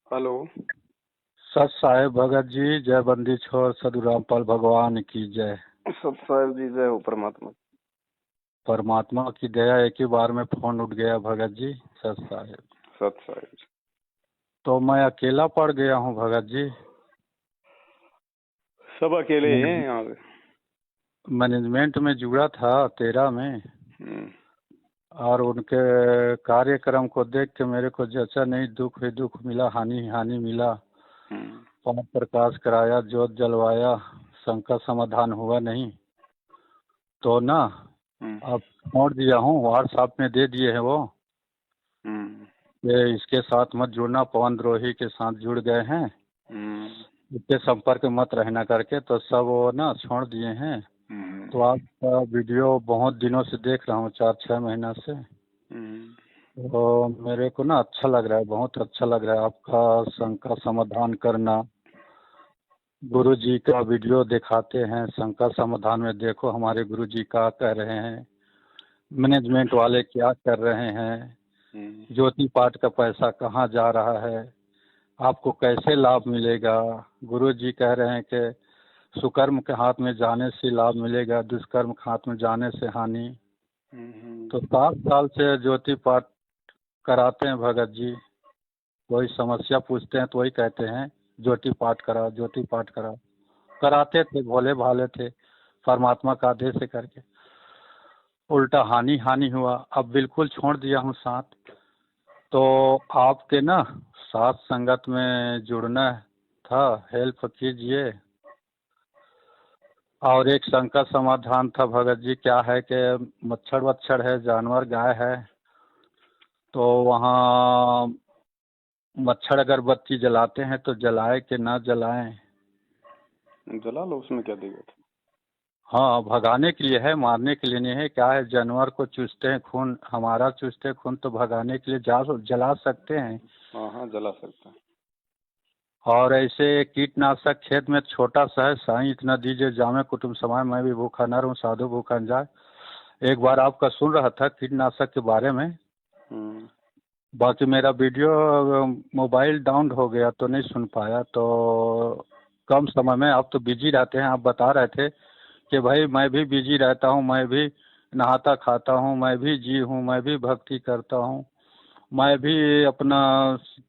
Hello. सत साहेब भगत जी, जय बंदी छोड़ सदु रामपाल भगवान की जय। सत साहेब जी, जय हो परमात्मा। परमात्मा की दया, एक ही बार में फोन उठ गया भगत जी। सत साहेब। सत साहेब। तो मैं अकेला पड़ गया हूँ भगत जी। सब अकेले ही हैं यहाँ पे। मैनेजमेंट में जुड़ा था 13 में, और उनके कार्यक्रम को देख के मेरे को जैसा नहीं, दुख ही दुख मिला, हानि ही हानि मिला। पाठ प्रकाश कराया, ज्योत जलवाया, संकट समाधान हुआ नहीं, तो ना अब छोड़ दिया हूँ। व्हाट्सएप में दे दिए हैं वो कि इसके साथ मत जुड़ना, पवन द्रोही के साथ जुड़ गए हैं, इसके संपर्क में मत रहना करके, तो सब वो ना छोड़ दिए हैं। तो आपका वीडियो बहुत दिनों से देख रहा हूँ, 4-6 महीना से। तो मेरे को ना अच्छा लग रहा है, बहुत अच्छा लग रहा है आपका संकट समाधान करना। गुरु जी का वीडियो दिखाते हैं संकट समाधान में, देखो हमारे गुरु जी क्या कह रहे हैं, मैनेजमेंट वाले क्या कर रहे हैं, ज्योति पाठ का पैसा कहाँ जा रहा है, आपको कैसे लाभ मिलेगा। गुरु जी कह रहे हैं कि सुकर्म के हाथ में जाने से लाभ मिलेगा, दुष्कर्म के हाथ में जाने से हानि। तो 7 साल से ज्योति पाठ कराते हैं भगत जी। कोई समस्या पूछते हैं तो वही कहते हैं ज्योति पाठ करा, ज्योति पाठ करा। कराते थे, भोले भाले थे, परमात्मा का आदेश से करके। उल्टा हानि हानि हुआ। अब बिल्कुल छोड़ दिया हूँ साथ। तो आपके ना साथ संगत में जुड़ना था, हेल्प कीजिए। और एक संकट समाधान था भगत जी, क्या है कि मच्छर वच्छर है, जानवर गाय है, तो वहाँ मच्छर अगरबत्ती जलाते हैं तो जलाए कि ना जलाएं? जला लो, उसमें क्या दिक्कत है। हाँ, भगाने के लिए है, मारने के लिए नहीं है। क्या है, जानवर को चूसते हैं खून, हमारा चूसते हैं खून, तो भगाने के लिए जला सकते हैं। हाँ हाँ, जला सकता है। और ऐसे कीटनाशक खेत में छोटा सा है, साईं इतना दीजिए जामे कुटुम्ब समाए, मैं भी भूखा न रहूं साधु भूखा न जाए। एक बार आपका सुन रहा था कीटनाशक के बारे में, बाकी मेरा वीडियो मोबाइल डाउन हो गया तो नहीं सुन पाया। तो कम समय में, आप तो बिजी रहते हैं, आप बता रहे थे कि भाई मैं भी बिजी रहता हूँ, मैं भी नहाता खाता हूँ, मैं भी जी हूँ, मैं भी भक्ति करता हूँ, मैं भी अपना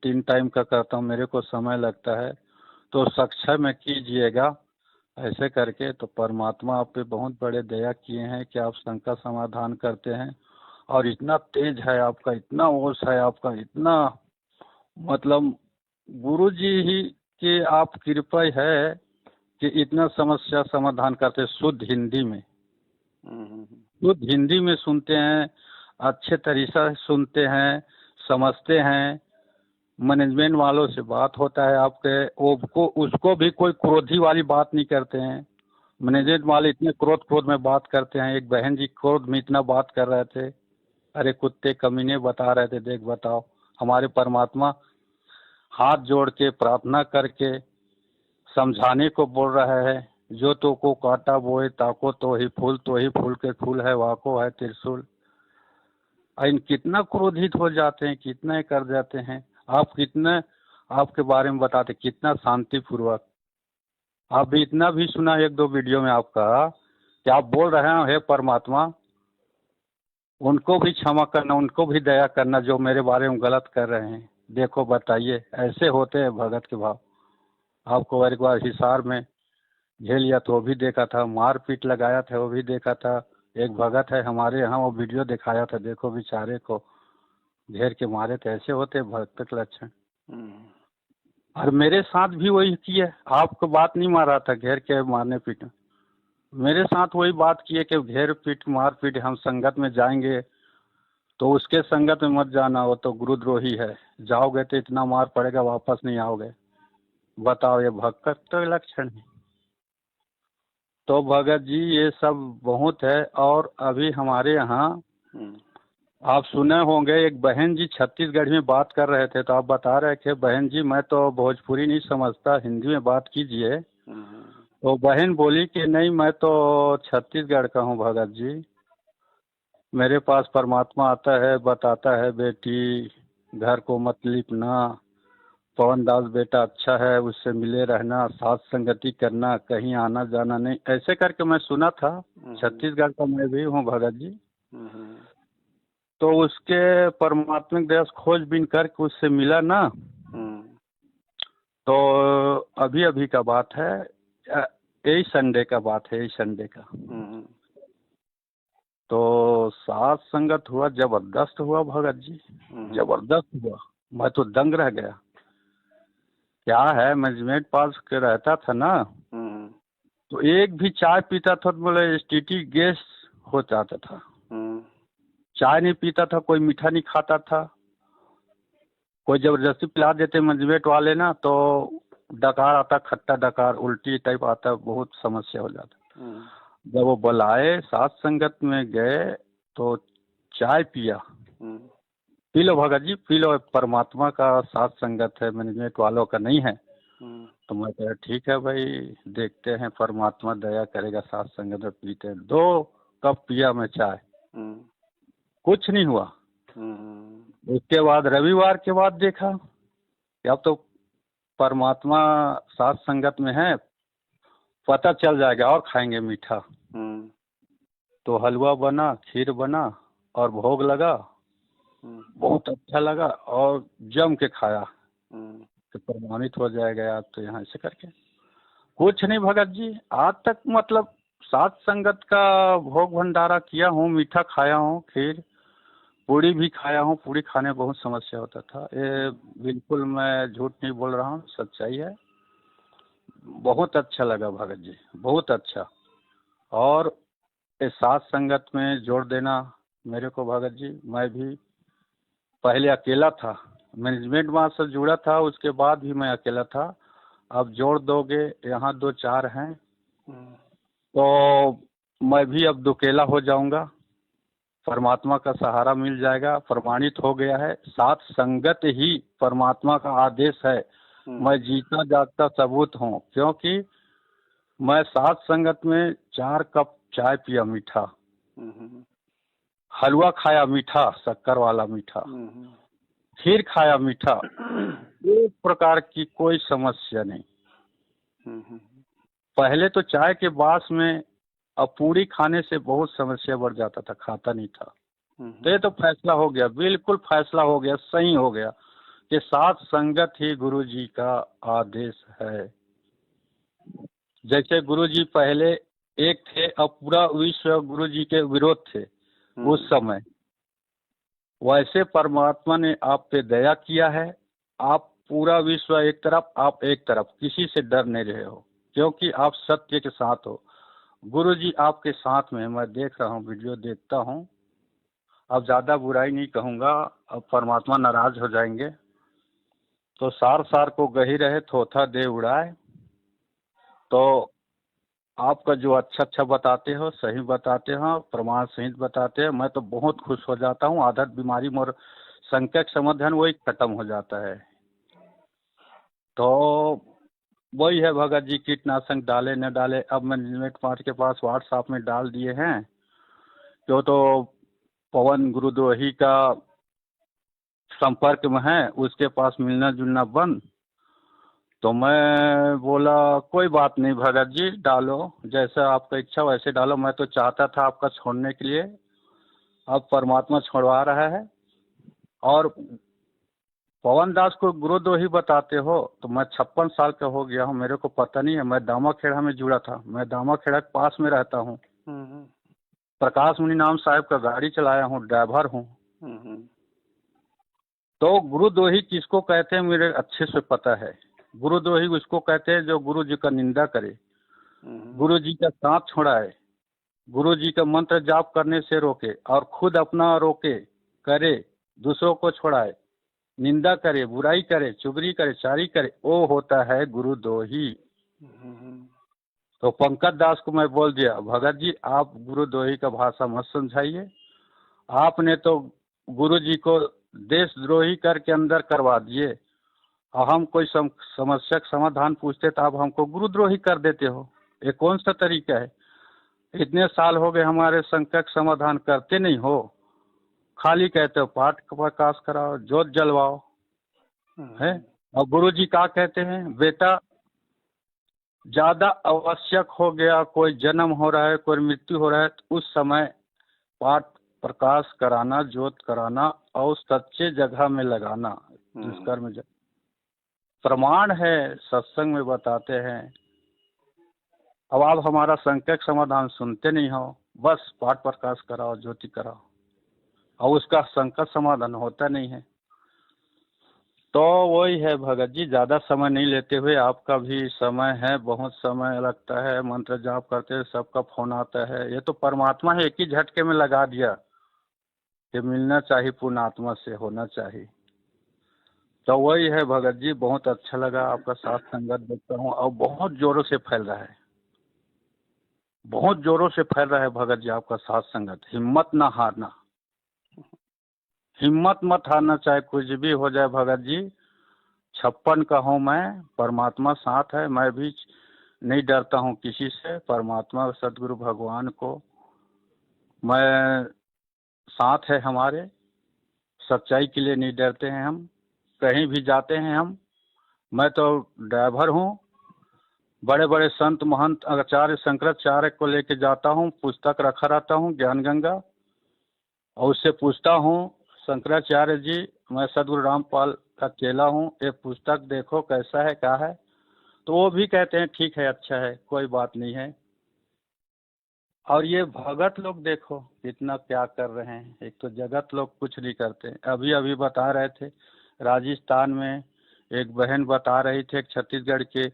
3 टाइम का करता हूँ, मेरे को समय लगता है, तो सक्षय में कीजिएगा ऐसे करके। तो परमात्मा आप पे बहुत बड़े दया किए हैं कि आप संकट समाधान करते हैं। और इतना तेज है आपका, इतना ओस है आपका, इतना मतलब गुरु जी ही की आप कृपा है कि इतना समस्या समाधान करते, शुद्ध हिंदी में, शुद्ध हिंदी में सुनते हैं, अच्छे तरीके से सुनते हैं, समझते हैं। मैनेजमेंट वालों से बात होता है आपके, वो उसको भी कोई क्रोधी वाली बात नहीं करते हैं। मैनेजमेंट वाले इतने क्रोध में बात करते हैं। एक बहन जी क्रोध में इतना बात कर रहे थे, अरे कुत्ते कमीने बता रहे थे, देख बताओ हमारे परमात्मा हाथ जोड़ के प्रार्थना करके समझाने को बोल रहा है। जो तो को काटा बोए ताको तो ही फूल के फूल है, वाको है त्रिशूल। इन कितना क्रोधित हो जाते हैं, कितना ही कर जाते हैं। आप कितना, आपके बारे में बताते कितना शांतिपूर्वक। आप भी इतना भी सुना 1-2 वीडियो में आपका कि आप बोल रहे हैं हे परमात्मा उनको भी क्षमा करना, उनको भी दया करना जो मेरे बारे में गलत कर रहे हैं। देखो बताइए, ऐसे होते हैं भगत के भाव। आपको एक बार हिसार में घेर लिया तो वो भी देखा था, मार पीट लगाया था वो भी देखा था। एक भगत है हमारे यहाँ, वो वीडियो दिखाया था, देखो बेचारे को घेर के मारे थे। ऐसे होते भक्त के लक्षण। और मेरे साथ भी वही किया। आपको बात नहीं मारा था घेर के मारने पीटने, मेरे साथ वही बात किए कि घेर पीट मार पीट, हम संगत में जाएंगे तो उसके संगत में मत जाना, वो तो गुरुद्रोही है, जाओगे तो इतना मार पड़ेगा वापस नहीं आओगे। बताओ, ये भक्त तो लक्षण है। तो भगत जी ये सब बहुत है। और अभी हमारे यहाँ आप सुने होंगे, एक बहन जी छत्तीसगढ़ में बात कर रहे थे, तो आप बता रहे थे बहन जी मैं तो भोजपुरी नहीं समझता, हिंदी में बात कीजिए। तो बहन बोली कि नहीं मैं तो छत्तीसगढ़ का हूँ भगत जी, मेरे पास परमात्मा आता है बताता है बेटी घर को मत लिपना, पवन दास बेटा अच्छा है, उससे मिले रहना, साथ संगति करना, कहीं आना जाना नहीं, ऐसे करके मैं सुना था। छत्तीसगढ़ का मैं भी हूँ भगत जी। तो उसके परमात्मिक दया से खोजबीन करके उससे मिला ना, तो अभी अभी का बात है, यही संडे का बात है, यही संडे का। तो साथ संगत हुआ, जबरदस्त हुआ भगत जी, जबरदस्त हुआ। मैं तो दंग रह गया। क्या है, मैनेजमेंट पास के रहता था ना, तो एक भी चाय पीता था तो बोले एसटीटी गैस हो जाता था। चाय नहीं पीता था, कोई मीठा नहीं खाता था, कोई जबरदस्ती पिला देते मैनेजमेंट वाले ना, तो डकार आता, खट्टा डकार, उल्टी टाइप आता, बहुत समस्या हो जाता। जब वो बुलाए, साथ संगत में गए, तो चाय पिया। P low Bhagat ji, P low, परमात्मा का साथ संगत है, मैनेजमेंट वालों का नहीं है। तो मैं कहा ठीक है भाई, देखते हैं, परमात्मा दया करेगा, साथ संगत में पीते हैं। 2 कप पिया मैं चाय, कुछ नहीं हुआ। उसके बाद रविवार के बाद देखा कि अब तो परमात्मा साथ संगत में है, पता चल जाएगा, और खाएंगे मीठा। तो हलवा बना, खीर बना और भोग लगा, बहुत अच्छा लगा और जम के खाया तो प्रमाणित हो जाएगा यार। तो यहाँ से करके कुछ नहीं भगत जी, आज तक मतलब साथ संगत का भोग भंडारा किया हूँ, मीठा खाया हूँ, खीर पूड़ी भी खाया हूँ। पूड़ी खाने में बहुत समस्या होता था, ये बिल्कुल मैं झूठ नहीं बोल रहा हूँ, सच्चाई है। बहुत अच्छा लगा भगत जी, बहुत अच्छा। और इस साथ संगत में जोड़ देना मेरे को भगत जी, मैं भी पहले अकेला था, मैनेजमेंट वहाँ से जुड़ा था, उसके बाद भी मैं अकेला था। अब जोड़ दोगे, यहाँ 2-4 हैं, तो मैं भी अब दुकेला हो जाऊंगा, परमात्मा का सहारा मिल जाएगा। प्रमाणित हो गया है, साथ संगत ही परमात्मा का आदेश है। मैं जीता जागता सबूत हूँ, क्योंकि मैं साथ संगत में 4 कप चाय पिया मीठा, हलवा खाया मीठा, शक्कर वाला मीठा, खीर खाया मीठा, एक प्रकार की कोई समस्या नहीं। पहले तो चाय के बास में अब पूरी खाने से बहुत समस्या बढ़ जाता था, खाता नहीं था। तो ये तो फैसला हो गया, बिल्कुल फैसला हो गया, सही हो गया कि साथ संगत ही गुरु जी का आदेश है। जैसे गुरु जी पहले एक थे, अब पूरा विश्व गुरु जी के विरोध थे उस समय, वैसे परमात्मा ने आप पे दया किया है। आप पूरा विश्व एक तरफ, आप एक तरफ, किसी से डर नहीं रहे हो, क्योंकि आप सत्य के साथ हो। गुरु जी आपके साथ में, मैं देख रहा हूँ, वीडियो देखता हूँ। अब ज़्यादा बुराई नहीं कहूँगा, अब परमात्मा नाराज हो जाएंगे। तो सार सार को गही रहे, थोथा दे उड़ाए। तो आपका जो अच्छा अच्छा बताते हो, सही बताते हो, प्रमाण सहित बताते हो, मैं तो बहुत खुश हो जाता हूँ। आदत बीमारी मोर संकट समाधान वही खत्म हो जाता है। तो वही है भगत जी, कीटनाशक डाले न डाले, अब मैनेजमेंट पार्ट के पास व्हाट्सएप में डाल दिए हैं। तो पवन गुरुद्रोही का संपर्क में है, उसके पास मिलना जुलना बंद। तो मैं बोला कोई बात नहीं भगत जी, डालो जैसा आपका इच्छा वैसे डालो। मैं तो चाहता था आपका छोड़ने के लिए, अब परमात्मा छोड़वा रहा है। और पवन दास को गुरुद्रोही बताते हो, तो मैं 56 साल का हो गया हूँ, मेरे को पता नहीं है। मैं दामाखेड़ा में जुड़ा था, मैं दामाखेड़ा के पास में रहता हूँ। प्रकाश मुनि नाम साहब का गाड़ी चलाया हूँ, ड्राइवर हूँ। तो गुरुद्रोही किसको कहते हैं मेरे अच्छे से पता है। गुरुद्रोही उसको कहते हैं जो गुरु जी का निंदा करे, गुरु जी का साथ छुड़ाए, गुरु जी का मंत्र जाप करने से रोके और खुद अपना रोके करे, दूसरों को छुड़ाए, निंदा करे, बुराई करे, चुगली करे, चारी करे, वो होता है गुरुद्रोही। तो पंकज दास को मैं बोल दिया, भगत जी आप गुरुद्रोही का भाषा मत समझाइए, आपने तो गुरु जी को देशद्रोही करके अंदर करवा दिए, और हम कोई समस्या का समाधान पूछते तो आप हमको गुरुद्रोही कर देते हो। ये कौन सा तरीका है? इतने साल हो गए हमारे संकट समाधान करते नहीं हो, खाली कहते हो पाठ प्रकाश कराओ, जोत जलवाओ, है और गुरु जी क्या कहते हैं, बेटा ज्यादा आवश्यक हो गया, कोई जन्म हो रहा है, कोई मृत्यु हो रहा है, तो उस समय पाठ प्रकाश कराना, ज्योत कराना और सच्चे जगह में लगाना। दुष्कर्म प्रमाण है, सत्संग में बताते हैं। अब आप हमारा संकट समाधान सुनते नहीं हो, बस पाठ प्रकाश कराओ, ज्योति कराओ, और उसका संकट समाधान होता नहीं है। तो वही है भगत जी, ज़्यादा समय नहीं लेते हुए, आपका भी समय है, बहुत समय लगता है, मंत्र जाप करते हैं, सबका फोन आता है। ये तो परमात्मा है, एक ही झटके में लगा दिया कि मिलना चाहिए, पुण्यात्मा से होना चाहिए। तो वही है भगत जी, बहुत अच्छा लगा आपका साथ संगत देखता हूँ, और बहुत जोरों से फैल रहा है, बहुत जोरों से फैल रहा है भगत जी आपका साथ संगत। हिम्मत ना हारना, हिम्मत मत हारना, चाहे कुछ भी हो जाए भगत जी। 56 का हूँ मैं, परमात्मा साथ है, मैं भी नहीं डरता हूँ किसी से। परमात्मा सदगुरु भगवान को मैं साथ है हमारे, सच्चाई के लिए नहीं डरते हैं हम। कहीं भी जाते हैं हम, मैं तो ड्राइवर हूँ, बड़े बड़े संत महंत आचार्य शंकराचार्य को लेके जाता हूँ, पुस्तक रखा रहता हूँ ज्ञान गंगा, और उससे पूछता हूँ, शंकराचार्य जी मैं सदगुरु रामपाल का चेला हूँ, एक पुस्तक देखो कैसा है क्या है, तो वो भी कहते हैं ठीक है, अच्छा है, कोई बात नहीं है। और ये भगत लोग देखो कितना क्या कर रहे हैं, एक तो जगत लोग कुछ नहीं करते। अभी अभी बता रहे थे राजस्थान में एक बहन बता रही थी, एक छत्तीसगढ़ के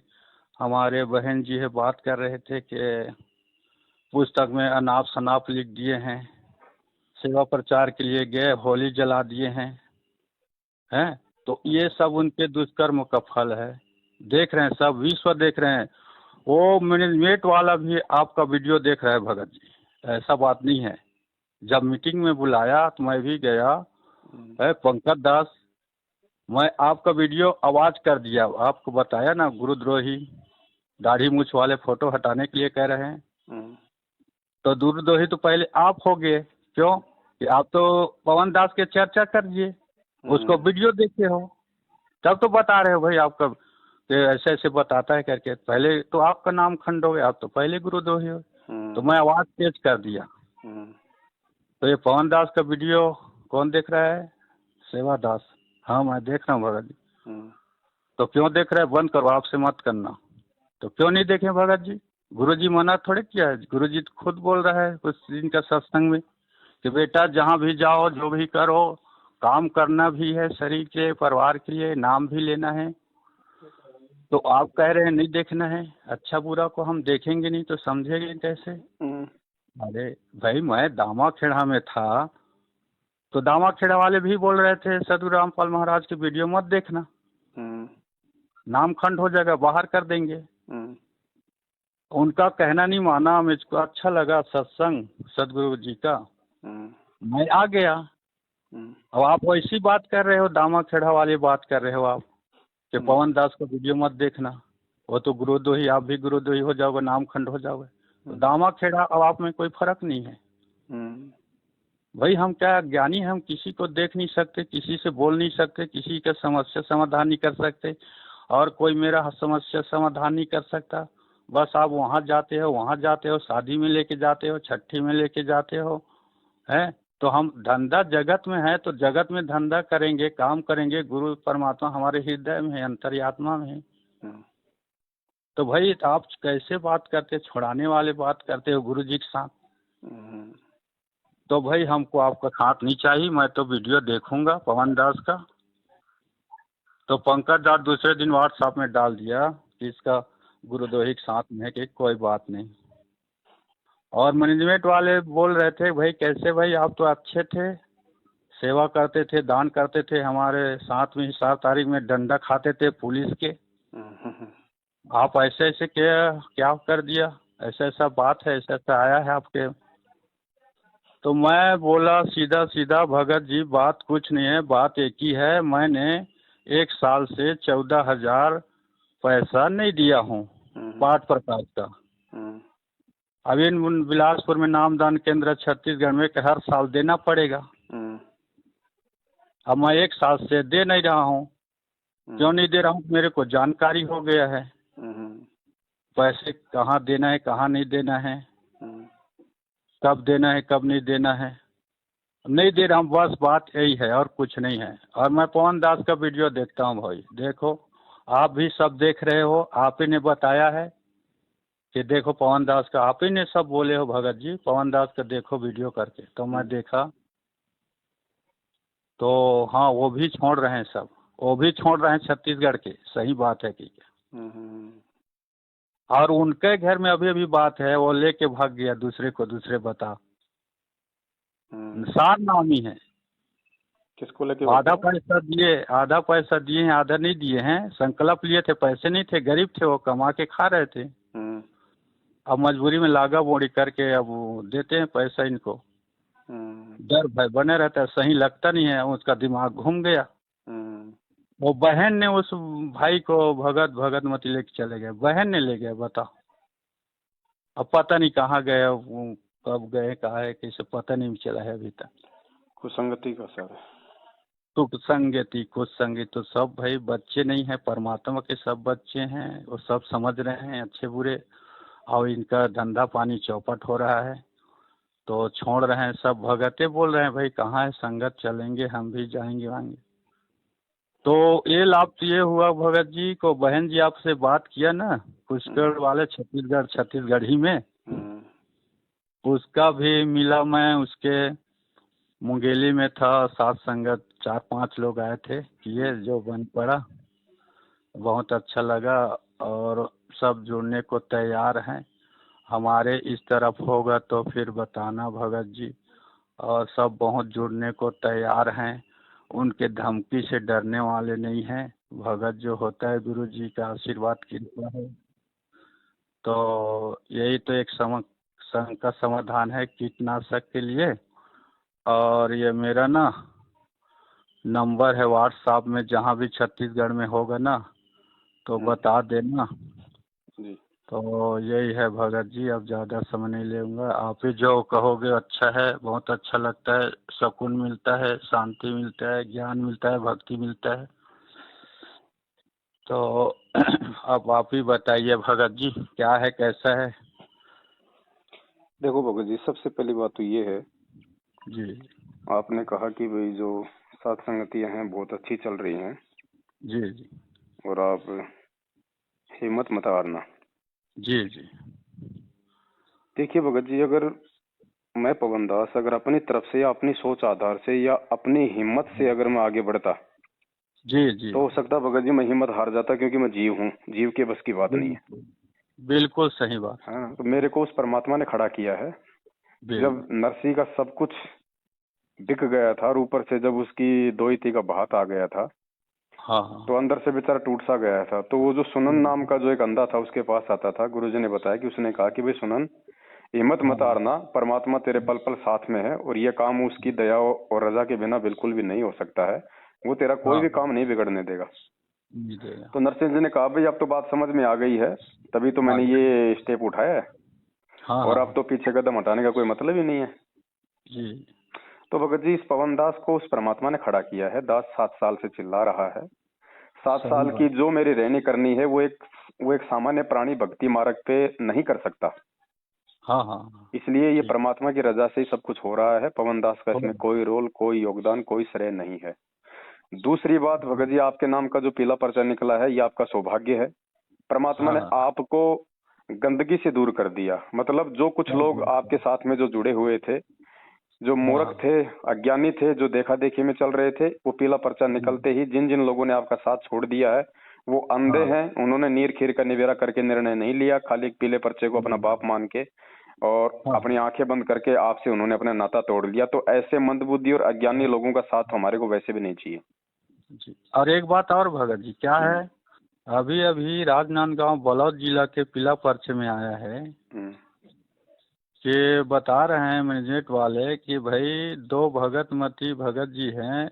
हमारे बहन जी है, बात कर रहे थे कि पुस्तक में अनाप शनाप लिख दिए हैं, सेवा प्रचार के लिए गए, होली जला दिए हैं। तो ये सब उनके दुष्कर्म का फल है, देख रहे हैं, सब विश्व देख रहे हैं। वो मैनेजमेंट वाला भी आपका वीडियो देख रहा है भगत जी, ऐसा बात नहीं है। जब मीटिंग में बुलाया तो मैं भी गया है, पंकज दास, मैं आपका वीडियो आवाज कर दिया, आपको बताया ना, गुरुद्रोही दाढ़ी मूछ वाले फोटो हटाने के लिए कह रहे हैं, तो गुरुद्रोही तो पहले आप हो गए, क्यों कि आप तो पवन दास के चर्चा कर दिए, उसको वीडियो देखे हो, तब तो बता रहे हो भाई आपका कि ऐसे ऐसे बताता है करके। पहले तो आपका नाम खंड हो गया, आप तो पहले गुरुद्रोही हो, तो मैं आवाज तेज कर दिया। तो ये पवन दास का वीडियो कौन देख रहा है? सेवा दास। हाँ मैं देख रहा हूँ भगत जी। तो क्यों देख रहे हैं? बंद करो, आपसे मत करना। तो क्यों नहीं देखे भगत जी? गुरु जी मना थोड़े किया है, गुरु जी खुद बोल रहा है कुछ दिन का सत्संग में कि बेटा जहाँ भी जाओ, जो भी करो, काम करना भी है, शरीर के परिवार के लिए, नाम भी लेना है। तो आप कह रहे हैं नहीं देखना है, अच्छा बुरा को हम देखेंगे नहीं तो समझेंगे कैसे? अरे भाई मैं दामाखेड़ा में था, तो दामाखेड़ा वाले भी बोल रहे थे सदगुरु रामपाल महाराज की वीडियो मत देखना, नाम खंड हो जाएगा, बाहर कर देंगे। उनका कहना नहीं माना, मुझको अच्छा लगा सत्संग सदगुरु जी का, मैं आ गया। अब आप वैसी बात कर रहे हो, दामाखेड़ा वाली बात कर रहे हो आप कि पवन दास का वीडियो मत देखना, वो तो गुरुद्रोही, आप भी गुरुद्रोही हो जाओगे, नाम खंड हो जाओगे। तो दामाखेड़ा अब आप में कोई फर्क नहीं है भाई। हम क्या ज्ञानी, हम किसी को देख नहीं सकते, किसी से बोल नहीं सकते, किसी का समस्या समाधान नहीं कर सकते, और कोई मेरा समस्या समाधान नहीं कर सकता। बस आप वहाँ जाते हो, वहाँ जाते हो, शादी में लेके जाते हो, छठी में लेके जाते हो, हैं। तो हम धंधा जगत में है, तो जगत में धंधा करेंगे, काम करेंगे। गुरु परमात्मा हमारे हृदय में है, अंतर्यात्मा में है। तो भाई आप कैसे बात करते, छुड़ाने वाले बात करते हो गुरु जी के साथ। तो भाई हमको आपका साथ नहीं चाहिए, मैं तो वीडियो देखूंगा पवन दास का। तो पंकज दास दूसरे दिन व्हाट्सएप में डाल दिया कि इसका गुरुद्रोही के साथ में है, कि कोई बात नहीं। और मैनेजमेंट वाले बोल रहे थे भाई कैसे भाई, आप तो अच्छे थे, सेवा करते थे, दान करते थे, हमारे साथ में 7 तारीख में डंडा खाते थे पुलिस के, आप ऐसे ऐसे क्या कर दिया, ऐसा ऐसा बात है, ऐसा ऐसा आया है आपके। तो मैं बोला सीधा सीधा, भगत जी बात कुछ नहीं है, बात एक ही है, मैंने 1 साल से 14,000 पैसा नहीं दिया हूँ पाठ प्रकाश का। अभी बिलासपुर में नामदान केंद्र छत्तीसगढ़ में हर साल देना पड़ेगा। अब मैं 1 साल से दे नहीं रहा हूँ, क्यों नहीं दे रहा हूँ? मेरे को जानकारी हो गया है पैसे कहाँ देना है, कहाँ नहीं देना है, कब देना है, कब नहीं देना है। नहीं दे रहा हूँ, बस बात यही है और कुछ नहीं है। और मैं पवन दास का वीडियो देखता हूँ भाई, देखो आप भी सब देख रहे हो, आप ही ने बताया है कि देखो पवन दास का, आप ही ने सब बोले हो भगत जी पवन दास का देखो वीडियो करके, तो मैं देखा तो हाँ वो भी छोड़ रहे हैं सब, वो भी छोड़ रहे हैं छत्तीसगढ़ के, सही बात है कि। और उनके घर में अभी अभी बात है, वो लेके भाग गया दूसरे को, दूसरे बता निशान नामी है। किसको लेके? आधा पैसा दिए, आधा पैसा दिए हैं, आधा नहीं दिए हैं। संकल्प लिए थे, पैसे नहीं थे, गरीब थे, वो कमा के खा रहे थे। अब मजबूरी में लागा बोड़ी करके अब वो देते हैं पैसा इनको। डर भय बने रहता है, सही लगता नहीं है, उसका दिमाग घूम गया। वो बहन ने उस भाई को भगत भगत मत लेके चले गए, बहन ने ले गया, बताओ। अब पता नहीं कहाँ गए, वो कब गए, कहाँ है, किसे पता नहीं चला है अभी तक। कुसंगति का सर। तो संगति कुछ संगति तो सब भाई बच्चे नहीं है, परमात्मा के सब बच्चे हैं, वो सब समझ रहे हैं अच्छे बुरे। और इनका धंधा पानी चौपट हो रहा है तो छोड़ रहे हैं सब। भगते बोल रहे हैं भाई कहाँ है संगत, चलेंगे हम भी, जाएंगे आएंगे। तो ये लाभ तो ये हुआ भगत जी को, बहन जी आपसे बात किया ना पुष्कर वाले छत्तीसगढ़ी में, उसका भी मिला मैं, उसके मुंगेली में था, सात संगत 4-5 लोग आए थे, किए जो बन पड़ा, बहुत अच्छा लगा। और सब जुड़ने को तैयार हैं, हमारे इस तरफ होगा तो फिर बताना भगत जी। और सब बहुत जुड़ने को तैयार हैं, उनके धमकी से डरने वाले नहीं हैं। भगत जो होता है गुरु जी का आशीर्वाद कृपा है। तो यही तो एक का समाधान है कीटनाशक के लिए। और ये मेरा ना नंबर है व्हाट्सएप में, जहाँ भी छत्तीसगढ़ में होगा ना तो बता देना जी। तो यही है भगत जी, अब ज़्यादा समय नहीं लेऊंगा। आप ही जो कहोगे अच्छा है, बहुत अच्छा लगता है, सुकून मिलता है, शांति मिलता है, ज्ञान मिलता है, भक्ति मिलता है। तो अब आप ही बताइए भगत जी क्या है, कैसा है? देखो भगत जी, सबसे पहली बात तो ये है जी आपने कहा कि भाई जो सात संगतियां हैं बहुत अच्छी चल रही हैं। जी जी और आप हिम्मत मत हारना। जी जी देखिए भगत जी, अगर मैं पवन दास अगर अपनी तरफ से या अपनी सोच आधार से या अपनी हिम्मत से अगर मैं आगे बढ़ता जी जी तो हो सकता भगत जी मैं हिम्मत हार जाता, क्योंकि मैं जीव हूँ, जीव के बस की बात नहीं है। बिल्कुल सही बात। हाँ, तो मेरे को उस परमात्मा ने खड़ा किया है। जब नरसी का सब कुछ बिक गया था और ऊपर से जब उसकी दोहिती का भात आ गया था, हाँ तो अंदर से बेचारा टूट सा गया था। तो वो जो सुनन नाम का जो एक अंधा था उसके पास आता था, गुरुजी ने बताया कि उसने कहा कि भाई सुनन, हिम्मत मत हारना, परमात्मा तेरे पल पल साथ में है और ये काम उसकी दया और रजा के बिना बिल्कुल भी नहीं हो सकता है, वो तेरा कोई भी काम नहीं बिगड़ने देगा। तो नरसिंह जी ने कहा भाई अब तो बात समझ में आ गई है, तभी तो मैंने ये स्टेप उठाया है, और अब तो पीछे कदम हटाने का कोई मतलब ही नहीं है। जी। तो भगत जी, इस पवन दास को उस परमात्मा ने खड़ा किया है। दास 7 साल से चिल्ला रहा है। 7 साल की जो मेरी रहनी करनी है वो एक सामान्य प्राणी भक्ति मार्ग पे नहीं कर सकता। हाँ। इसलिए ये परमात्मा की रजा से ही सब कुछ हो रहा है। पवन दास का इसमें कोई रोल, कोई योगदान, कोई श्रेय नहीं है। दूसरी बात भगत जी, आपके नाम का जो पीला पर्चा निकला है ये आपका सौभाग्य है। परमात्मा ने आपको गंदगी से दूर कर दिया। मतलब जो कुछ लोग आपके साथ में जो जुड़े हुए थे, जो मूर्ख थे, अज्ञानी थे, जो देखा देखी में चल रहे थे, वो पीला पर्चा निकलते ही जिन जिन लोगों ने आपका साथ छोड़ दिया है वो अंधे हैं। उन्होंने नीर खीर का निवेरा करके निर्णय नहीं लिया, खाली एक पीले पर्चे को अपना बाप मान के और अपनी आंखें बंद करके आपसे उन्होंने अपना नाता तोड़ लिया। तो ऐसे मंदबुद्धि और अज्ञानी लोगों का साथ हमारे को वैसे भी नहीं चाहिए जी। और एक बात और भगत जी, क्या है, अभी अभी राजनांदगांव बलौद जिला के पीला पर्चे में आया है कि बता रहे हैं मैनेजमेंट वाले कि भाई 2 भगतमती भगत जी हैं,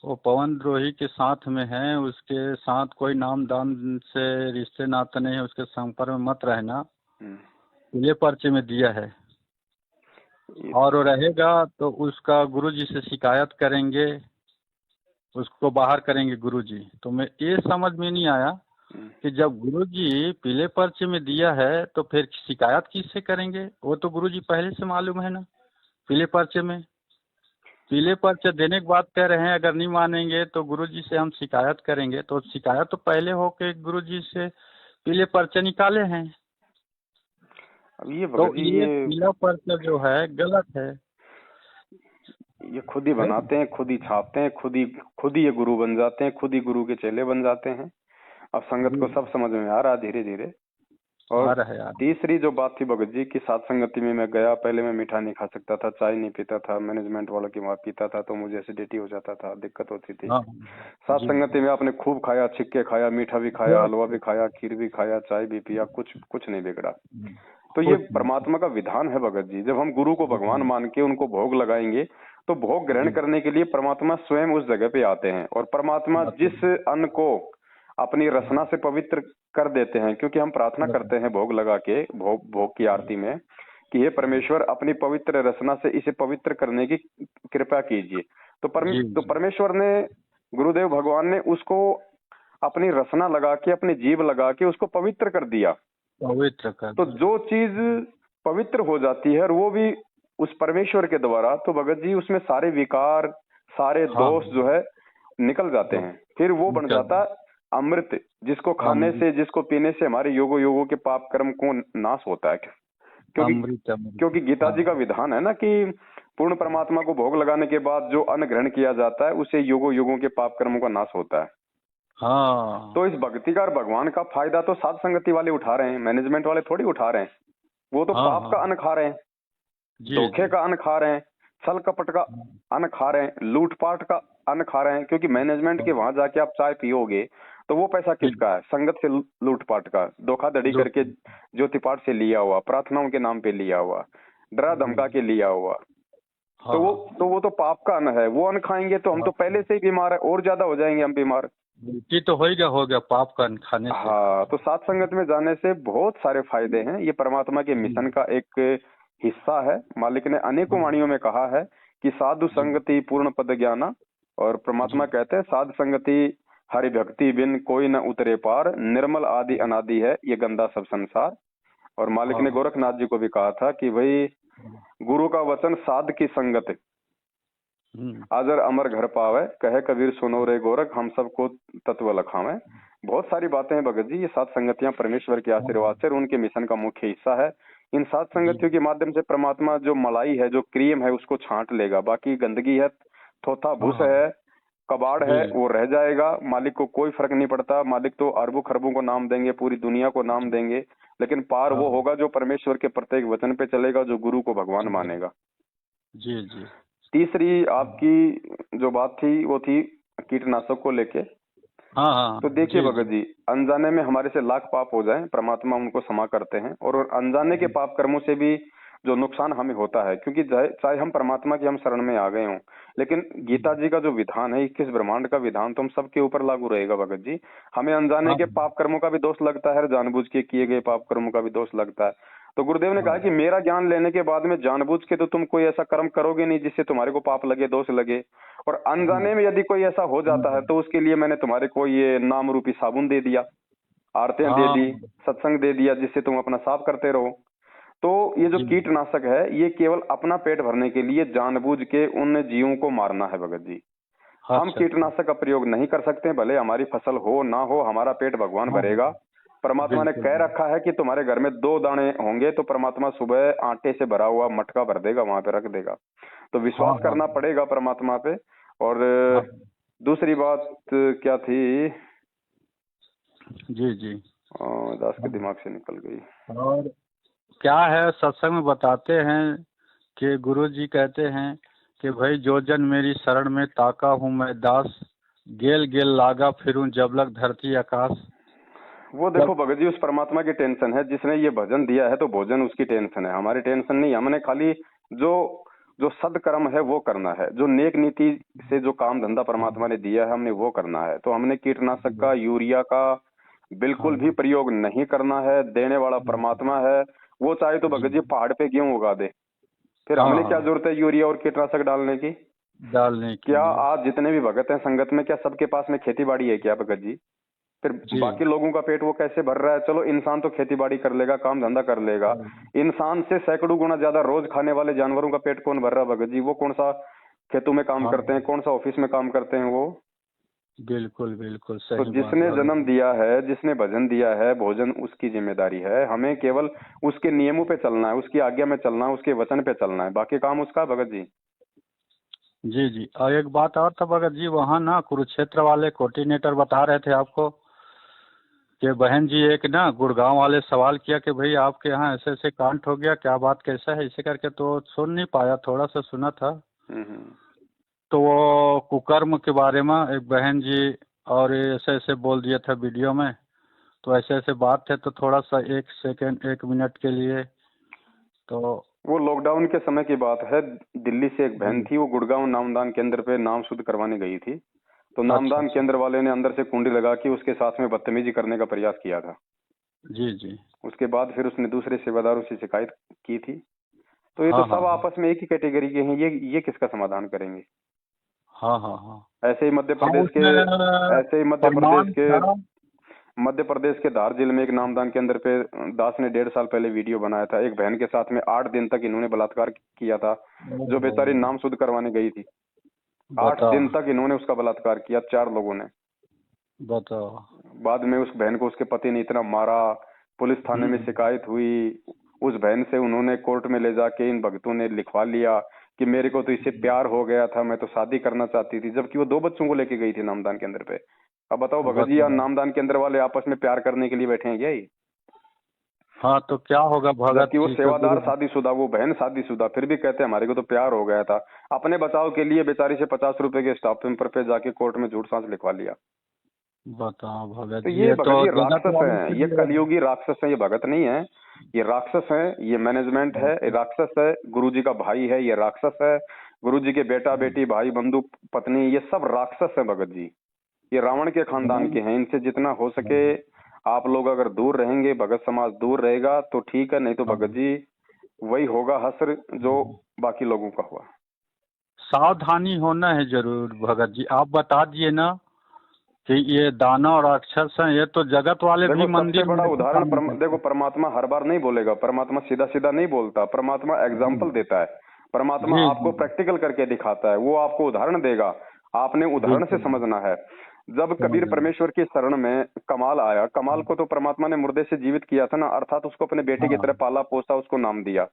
वो पवन द्रोही के साथ में हैं, उसके साथ कोई नाम दान से रिश्ते नाते नहीं है, उसके संपर्क में मत रहना, पीले पर्चे में दिया है। और रहेगा तो उसका गुरु जी से शिकायत करेंगे उसको बाहर करेंगे गुरुजी। तो मैं ये समझ में नहीं आया कि जब गुरुजी पीले पर्चे में दिया है तो फिर शिकायत किससे करेंगे? वो तो गुरुजी पहले से मालूम है ना, पीले पर्चे में। पीले पर्चे देने के बाद कह रहे हैं अगर नहीं मानेंगे तो गुरुजी से हम शिकायत करेंगे, तो शिकायत तो पहले हो के गुरुजी से पीले पर्चे निकाले हैं। अब ये तो भगत जी ये पीला पर्चा जो है गलत है। ये खुद ही बनाते हैं, खुद ही छापते हैं, खुद ही ये गुरु बन जाते हैं, खुद ही गुरु के चेले बन जाते हैं। अब संगत को सब समझ में आ रहा है धीरे धीरे। और तीसरी जो बात थी भगत जी की, सात संगति में मैं गया, पहले मैं मीठा नहीं खा सकता था, चाय नहीं पीता था, मैनेजमेंट वालों की बात पीता था तो मुझे एसिडिटी हो जाता था, दिक्कत होती थी। सात संगति में आपने खूब खाया, छिक्के खाया, मीठा भी खाया, हलवा भी खाया, खीर भी खाया, चाय भी पिया, कुछ नहीं बिगड़ा। तो ये परमात्मा का विधान है भगत जी। जब हम गुरु को भगवान मान के उनको भोग लगाएंगे तो भोग ग्रहण करने के लिए परमात्मा स्वयं उस जगह पे आते हैं। और परमात्मा जिस अन्न को अपनी रसना से पवित्र कर देते हैं, क्योंकि हम प्रार्थना करते हैं भोग लगा के, भोग की आरती में कि हे परमेश्वर अपनी पवित्र रसना से इसे पवित्र करने की कृपा कीजिए। तो परमेश्वर ने, गुरुदेव भगवान ने उसको अपनी रसना लगा के, अपनी जीभ लगा के उसको पवित्र कर दिया। तो जो चीज पवित्र हो जाती है और वो भी उस परमेश्वर के द्वारा, तो भगत जी उसमें सारे विकार, सारे दोष जो है निकल जाते हैं। फिर वो बन जाता अमृत, जिसको खाने से, जिसको पीने से हमारे योगों के पाप कर्म को नाश होता है। क्योंकि गीता जी का विधान है ना कि पूर्ण परमात्मा को भोग लगाने के बाद जो अन्न ग्रहण किया जाता है उससे योगों के पाप कर्मों का नाश होता है। हाँ। तो इस भक्तिकार भगवान का फायदा तो साध संगति वाले उठा रहे हैं, मैनेजमेंट वाले थोड़ी उठा रहे हैं। वो तो पाप का अन्न खा रहे हैं, धोखे का अन्न खा रहे हैं, छल कपट का अन्न खा रहे हैं, लूटपाट का अन्न खा रहे हैं। क्योंकि मैनेजमेंट के वहां जाके आप चाय पियोगे तो वो पैसा किसका है? संगत से लूटपाट का, धोखाधड़ी करके ज्योतिपाठ से लिया हुआ, प्रार्थनाओं के नाम पे लिया हुआ, डरा धमका के लिया हुआ। तो वो तो पाप का अन्न है। वो अन्न खाएंगे तो हम तो पहले से ही बीमार है, और ज्यादा हो जाएंगे हम बीमार। तो हो गया पाप का अन्न खाने से। हाँ, तो सात संगत में जाने से बहुत सारे फायदे हैं। ये परमात्मा के मिशन का एक हिस्सा है। मालिक ने अनेकों वाणियों में कहा है कि साधु संगति पूर्ण पद ज्ञाना, और परमात्मा कहते हैं साधु संगति हरि भक्ति बिन कोई न उतरे पार, निर्मल आदि अनादि है ये गंदा सब संसार। और मालिक ने गोरखनाथ जी को भी कहा था कि भाई गुरु का वचन साध की संगत, अजर अमर घर पावे, कहे कबीर सुनो रे गोरख, हम सबको तत्व लखावे। बहुत सारी बातें हैं भगत जी। ये सात संगतियां परमेश्वर के आशीर्वाद से उनके मिशन का मुख्य हिस्सा है। इन सात संगतियों के माध्यम से परमात्मा जो मलाई है, जो क्रीम है, उसको छांट लेगा। बाकी गंदगी है, थोथा भूस है, कबाड़ है, वो रह जाएगा। मालिक को कोई फर्क नहीं पड़ता। मालिक तो अरबों खरबों को नाम देंगे, पूरी दुनिया को नाम देंगे, लेकिन पार वो होगा जो परमेश्वर के प्रत्येक वचन पे चलेगा, जो गुरु को भगवान मानेगा। जी जी। तीसरी आपकी जो बात थी वो थी कीटनाशक को लेके। हाँ। तो देखिए भगत जी, अनजाने में हमारे से लाख पाप हो जाए, परमात्मा उनको क्षमा करते हैं। और अनजाने के पाप कर्मों से भी जो नुकसान हमें होता है, क्योंकि चाहे हम परमात्मा की हम शरण में आ गए हों, लेकिन गीता जी का जो विधान है, 21 ब्रह्मांड का विधान तो हम सबके ऊपर लागू रहेगा भगत जी। हमें अनजाने के पाप कर्मों का भी दोष लगता है, जानबूझ के किए गए पाप कर्मों का भी दोष लगता है। तो गुरुदेव ने कहा कि मेरा ज्ञान लेने के बाद में जानबूझ के तो तुम कोई ऐसा कर्म करोगे नहीं जिससे तुम्हारे को पाप लगे, दोष लगे। और अनजाने में यदि कोई ऐसा हो जाता है तो उसके लिए मैंने तुम्हारे को ये नाम रूपी साबुन दे दिया, आरतियां दे दी, सत्संग दे दिया, जिससे तुम अपना साफ करते रहो। तो ये जो कीटनाशक है, ये केवल अपना पेट भरने के लिए जानबूझ के उन जीवों को मारना है भगत जी। हम कीटनाशक का प्रयोग नहीं कर सकते, भले हमारी फसल हो ना हो, हमारा पेट भगवान भरेगा। परमात्मा ने कह रखा है कि तुम्हारे घर में 2 दाने होंगे तो परमात्मा सुबह आटे से भरा हुआ मटका भर देगा, वहां पे रख देगा। तो विश्वास करना पड़ेगा परमात्मा पे। और दूसरी बात क्या थी? जी दास के दिमाग से निकल गई। और क्या है, सत्संग में बताते हैं कि गुरु जी कहते हैं कि भाई जो जन मेरी शरण में ताका हूँ मैं दास, गेल गेल लागा फिरूं जबलक धरती आकाश। वो देखो भगत जी, उस परमात्मा की टेंशन है। जिसने ये भजन दिया है तो भोजन उसकी टेंशन है, हमारी टेंशन नहीं। हमने खाली जो सदकर्म है वो करना है, जो नेक नीति से जो काम धंधा परमात्मा ने दिया है हमने वो करना है। तो हमने कीटनाशक का, यूरिया का बिल्कुल भी प्रयोग नहीं करना है। देने वाला परमात्मा है। वो चाहे तो भगत जी पहाड़ पे गेहूं उगा दे, फिर हमने क्या जरूरत है यूरिया और कीटनाशक डालने की? डालने के क्या लिए। आज जितने भी भगत हैं संगत में, क्या सबके पास में खेती बाड़ी है क्या भगत जी? फिर जी। बाकी लोगों का पेट वो कैसे भर रहा है? चलो इंसान तो खेती बाड़ी कर लेगा, काम धंधा कर लेगा। इंसान से सैकड़ों गुना ज्यादा रोज खाने वाले जानवरों का पेट कौन भर रहा है भगत जी? वो कौन सा खेतों में काम हाँ, करते हैं, कौन सा ऑफिस में काम करते हैं वो? बिल्कुल बिल्कुल तो सही बात जिसने भगत जन्म जी। दिया है, जिसने भजन दिया है, भोजन उसकी जिम्मेदारी है। हमें केवल उसके नियमों पे चलना है, उसकी आज्ञा में चलना है, उसके वचन पे चलना है, बाकी काम उसका है भगत जी। जी जी, और एक बात और था भगत जी, वहाँ ना कुरुक्षेत्र वाले कोऑर्डिनेटर बता रहे थे आपको कि बहन जी एक ना गुड़गांव वाले सवाल किया कि भाई आपके यहाँ ऐसे ऐसे कांड हो गया, क्या बात कैसा है इसे करके, तो सुन नहीं पाया, थोड़ा सा सुना था। हम्म। तो वो कुकर्म के बारे में एक बहन जी और ये ऐसे ऐसे बोल दिया था वीडियो में, तो ऐसे ऐसे बात थे, तो थोड़ा सा 1 सेकंड 1 मिनट के लिए तो। वो लॉकडाउन के समय की बात है। दिल्ली से एक बहन जी। थी, वो गुड़गांव नामदान केंद्र पे नाम शुद्ध करवाने गई थी। तो अच्छा नामदान अच्छा। केंद्र वाले ने अंदर से कुंडी लगा के उसके साथ में बदतमीजी करने का प्रयास किया था। जी जी। उसके बाद फिर उसने दूसरे सेवादारों से शिकायत की थी। तो ये तो हाँ हाँ सब हाँ। आपस में एक ही कैटेगरी के हैं, ये किसका समाधान करेंगे? हाँ हाँ हाँ। ऐसे ही मध्य हाँ प्रदेश के उसमें ऐसे ही प्रमाण था। मध्य प्रदेश के धार जिले में एक नामदान केंद्र पे दास ने 1.5 साल पहले वीडियो बनाया था। एक बहन के साथ में 8 दिन तक इन्होंने बलात्कार किया था, जो ओहो, बेचारी नाम शुद्ध करवाने गई थी। 8 दिन बताओ तक इन्होंने उसका बलात्कार किया, 4 लोगों ने। बताओ। बाद में उस बहन को उसके पति ने इतना मारा, पुलिस थाने में हम्म। शिकायत हुई। उस बहन से उन्होंने कोर्ट में ले जाके इन भक्तों ने लिखवा लिया कि मेरे को तो इससे प्यार हो गया था, मैं तो शादी करना चाहती थी, जबकि वो 2 बच्चों को लेके गई थी नामदान केंद्र पे। अब बताओ भगत जी, या बताओ। नामदान केंद्र वाले आपस में प्यार करने के लिए बैठे हैं क्या ये? हाँ तो क्या होगा भगत जबकि वो जी का सेवादार गुरु। शादीशुदा, वो बहन शादीशुदा, फिर भी कहते हैं हमारे को तो प्यार हो गया था। अपने बचाव के लिए बेचारी से 50 रुपए के स्टाफ पेपर पे जाके कोर्ट में झूठ सांस लिखवा लिया। बताओ भगत तो जी, ये ये तो भगत जी जगत राक्षस वालों हैं, के ये लिए। कलयुगी राक्षस हैं, ये भगत नहीं है। ये राक्षस है, ये मैनेजमेंट है, ये राक्षस है। गुरुजी का भाई है, ये राक्षस है। गुरुजी के बेटा बेटी भाई बंधु पत्नी, ये सब राक्षस है भगत जी। ये रावण के खानदान के हैं। इनसे जितना हो सके आप लोग अगर दूर रहेंगे, भगत समाज दूर रहेगा तो ठीक है, नहीं तो भगत जी वही होगा हश्र जो बाकी लोगों का हुआ। सावधानी होना है जरूर भगत जी, आप बता दिए ना कि ये दानव और राक्षस हैं, ये तो जगत वाले भी देखो सबसे मंदिर में बड़ा ऐसे उदाहरण काम करते देखो, हैं। परमात्मा हर बार नहीं बोलेगा, परमात्मा सीधा सीधा नहीं बोलता, परमात्मा जी एग्जाम्पल देता है। परमात्मा जी आपको जी, प्रैक्टिकल करके दिखाता है, वो आपको उदाहरण देगा। आपने उदाहरण से बिल्कुल समझना है। जब समझ कबीर रहे हैं। परमेश्वर की शरण में कमाल आया, कमाल को तो परमात्मा ने मुर्दे से जीवित किया था ना, अर्थात उसको अपने बेटे की हाँ तरह पाला पोसा, उसको नाम दिया।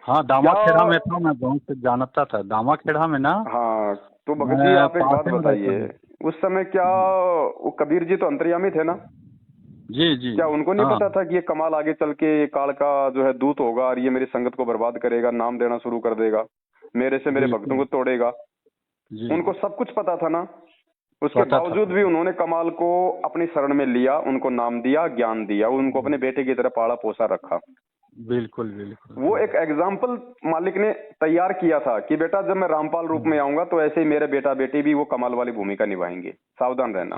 हाँ, दामा क्या? खेड़ा में था, मैं बहुत से जानता था दामा खेड़ा में ना। हाँ। तो भगत जी मैं आप एक पास बात में रहता बताइए, हूँ। उस समय क्या वो कबीर जी तो अंतर्यामी थे ना? जी जी। क्या उनको नहीं हाँ पता था कि ये कमाल आगे चल के ये काल का जो है दूत होगा और ये मेरी संगत को बर्बाद करेगा, नाम देना शुरू कर देगा, मेरे से मेरे भक्तों बिल्कुल। को तोड़ेगा? जी, उनको सब कुछ पता था ना। उसके पता था बावजूद भी पता। उन्होंने कमाल को अपनी शरण में लिया, उनको नाम दिया, ज्ञान दिया, उनको अपने बेटे की तरह पाला पोसा रखा। बिल्कुल बिल्कुल वो एक एग्जाम्पल मालिक ने तैयार किया था कि बेटा जब मैं रामपाल रूप में आऊंगा तो ऐसे ही मेरे बेटा बेटी भी वो कमाल वाली भूमिका निभाएंगे, सावधान रहना।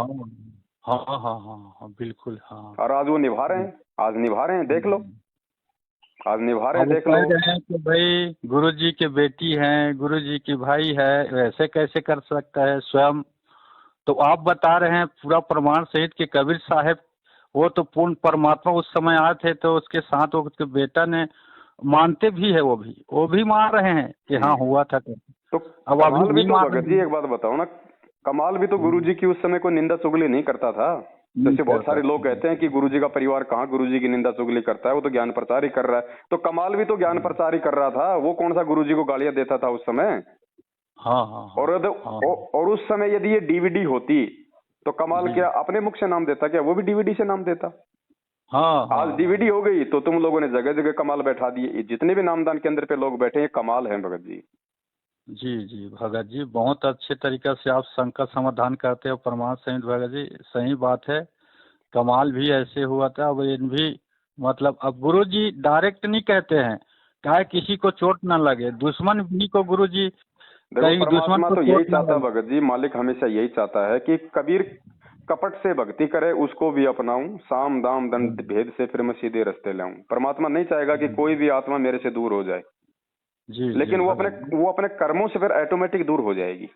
हाँ हाँ हाँ हाँ हाँ हाँ, बिल्कुल हाँ। और आज वो निभा रहे हैं, आज निभा रहे हैं, देख लो। आज निभा रहे अब हैं, वो देख कह लो। रहे हैं कि भाई गुरु जी की बेटी हैं, गुरु जी की भाई है, वैसे कैसे कर सकता है स्वयं। तो आप बता रहे हैं पूरा प्रमाण सहित कि कबीर साहब वो तो पूर्ण परमात्मा उस समय आए थे, तो उसके साथ वो उसके बेटा ने मानते भी है, वो भी मान रहे हैं कि हाँ हुआ था करके। तो अब अभी कमाल भी नहीं तो मान भगत रहे जी हैं। एक बात बताओ ना, कमाल भी तो गुरुजी की उस समय कोई निंदा चुगली नहीं करता था। नहीं जैसे बहुत करता सारे लोग था। कहते हैं कि गुरुजी का परिवार कहाँ गुरुजी की निंदा चुगली करता है, वो तो ज्ञान प्रचार ही कर रहा है। तो कमाल भी तो ज्ञान प्रचार ही कर रहा था, वो कौन सा गुरुजी को गालियां देता था उस समय? हाँ हाँ हाँ हाँ। और उस समय यदि ये डीवीडी होती तो कमाल जी। क्या अपने मुख से नाम देता क्या? वो भी डीवीडी से नाम देता। हाँ आज हाँ हाँ। डीवीडी हो गई तो तुम लोगों ने जगह जगह कमाल बैठा दिए। ये जितने भी नामदान केंद्र पे लोग बैठे हैं कमाल हैं भगत जी। जी जी भगत जी, बहुत अच्छे तरीके से आप संकट समाधान करते हो प्रमाण सहित भगत जी, सही बात है। कमाल भी ऐसे हुआ था, अब इन भी मतलब अब गुरु जी डायरेक्ट नहीं कहते हैं, क्या किसी को चोट ना लगे, दुश्मन भी को गुरु जी देखो कहीं दुश्मन परमात्मा को तो यही चोट ना चाहता है लगे। भगत जी, मालिक हमेशा यही चाहता है कि कबीर कपट से भक्ति करे, उसको भी अपनाऊं, साम दाम दंड भेद से फिर मैं सीधे रास्ते लाऊं। परमात्मा नहीं चाहेगा कि कोई भी आत्मा मेरे से दूर हो जाए। जी जी लेकिन भगत जी, वो अपने कर्मों से फिर ऑटोमेटिक दूर हो जाएगी।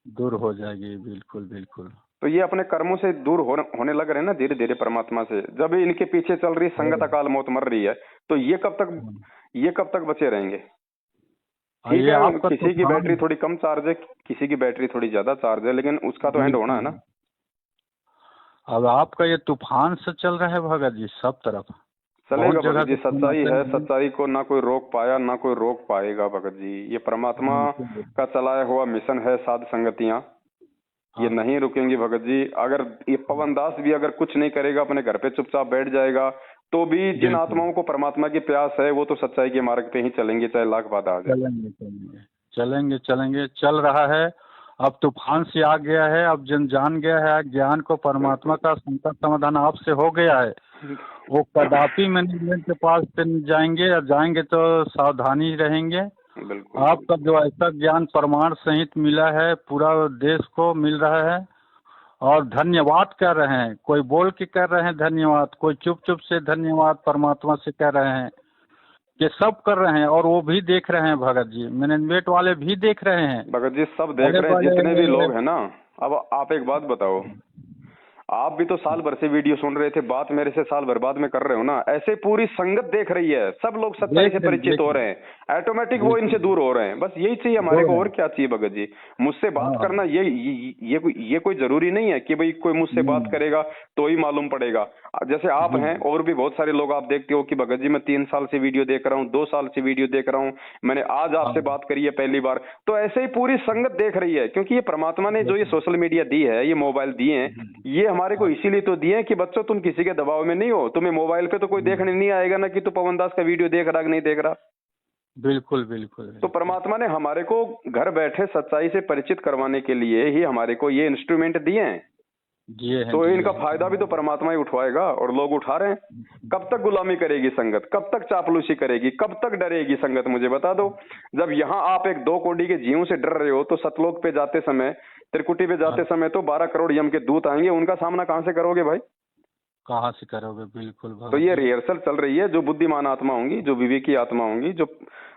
दूर हो जाएगी, बिल्कुल बिल्कुल। तो ये अपने कर्मों से दूर होने लग रहे हैं ना धीरे धीरे परमात्मा से। जब इनके पीछे चल रही संगत हाँ, अकाल मौत मर रही है, तो ये कब तक बचे रहेंगे? ठीक ये है, आपका किसी की तूफान, बैटरी थोड़ी कम चार्ज है, किसी की बैटरी थोड़ी ज्यादा चार्ज है, लेकिन उसका तो एंड होना है बिल्कुल। ना। अब आपका ये तूफान से चल रहा है भगत जी सब तरफ, बहुत चलेगा जगह भगत जी, से फोन सच्चाई आते है, हैं। सच्चाई को ना कोई रोक पाया ना कोई रोक पाएगा भगत जी। ये परमात्मा बिल्कुल। का चलाया हुआ मिशन है, साध संगतियां, ये हाँ नहीं रुकेंगी भगत जी। अगर ये पवन दास भी अगर कुछ नहीं करेगा, अपने घर पे चुपचाप बैठ जाएगा, तो भी जिन बिल्कुल। आत्माओं को परमात्मा की प्यास है वो तो सच्चाई के मार्ग पे ही चलेंगे, चाहे लाख बाधा आ जाए। चलेंगे चलेंगे चलेंगे चलेंगे, चल रहा है। अब तूफान से आ गया है, अब जन जान गया है ज्ञान को, परमात्मा बिल्कुल का संकट समाधान आपसे हो गया है। वो कदापि मैनेजमेंट के पास से नहीं जाएंगे, या जाएंगे तो सावधानी रहेंगे। बिल्कुल आपका बिल्कुल। जो ऐसा ज्ञान प्रमाण सहित मिला है, पूरा देश को मिल रहा है, और धन्यवाद कर रहे हैं। कोई बोल के कर रहे हैं धन्यवाद, कोई चुप चुप से धन्यवाद परमात्मा से कर रहे हैं, कि सब कर रहे हैं। और वो भी देख रहे हैं भगत जी, मैनेजमेंट वाले भी देख रहे हैं, भगत जी सब देख बड़े रहे हैं, जितने भी बड़े। लोग हैं ना। अब आप एक बात बताओ, आप भी तो साल भर से वीडियो सुन रहे थे, बात मेरे से साल भर बाद में कर रहे हो ना। ऐसे पूरी संगत देख रही है, सब लोग सच्चाई से परिचित देख हो रहे रहे हैं, ऑटोमेटिक वो इनसे बिल्कुल दूर हो रहे हैं। बस यही चाहिए हमारे दो को, रहे और क्या चाहिए भगत जी? मुझसे बात हाँ। करना ये कोई जरूरी नहीं है कि भाई कोई मुझसे बात नहीं करेगा तो ही मालूम पड़ेगा। जैसे आप हैं, बिल्कुल और भी बहुत सारे लोग आप देखते हो कि भगत जी मैं 3 साल से वीडियो देख रहा हूँ, 2 साल से वीडियो देख रहा हूँ, मैंने आज आपसे हाँ। बात करी है पहली बार। तो ऐसे ही पूरी संगत देख रही है, क्योंकि ये परमात्मा ने जो ये सोशल मीडिया दी है, ये मोबाइल दिए हैं, ये हमारे को हाँ, इसीलिए तो दिए हैं कि बच्चों तुम किसी के दबाव में नहीं हो। तुम्हें मोबाइल पे तो कोई देखने नहीं आएगा ना कि तू पवन दास का वीडियो देख रहा कि नहीं देख रहा। बिल्कुल बिल्कुल तो बिल्कुल। परमात्मा ने हमारे को घर बैठे सच्चाई से परिचित करवाने के लिए ही हमारे को ये इंस्ट्रूमेंट दिए हैं। दिए हैं तो दिए इनका हैं। फायदा भी तो परमात्मा ही उठवाएगा, और लोग उठा रहे हैं। कब तक गुलामी करेगी संगत? कब तक चापलूसी करेगी? कब तक डरेगी संगत? मुझे बता दो। जब यहाँ आप एक 2 कोड़ी के जीवों से डर रहे हो, तो सतलोक पे जाते समय, त्रिकुटी पे जाते हाँ, समय तो 12 करोड़ यम के दूत आएंगे, उनका सामना कहां से करोगे भाई? कहाँ से करोगे? बिल्कुल तो भगत ये जी। रिहर्सल चल रही है। जो बुद्धिमान आत्मा होंगी, जो विवेकी आत्मा होंगी, जो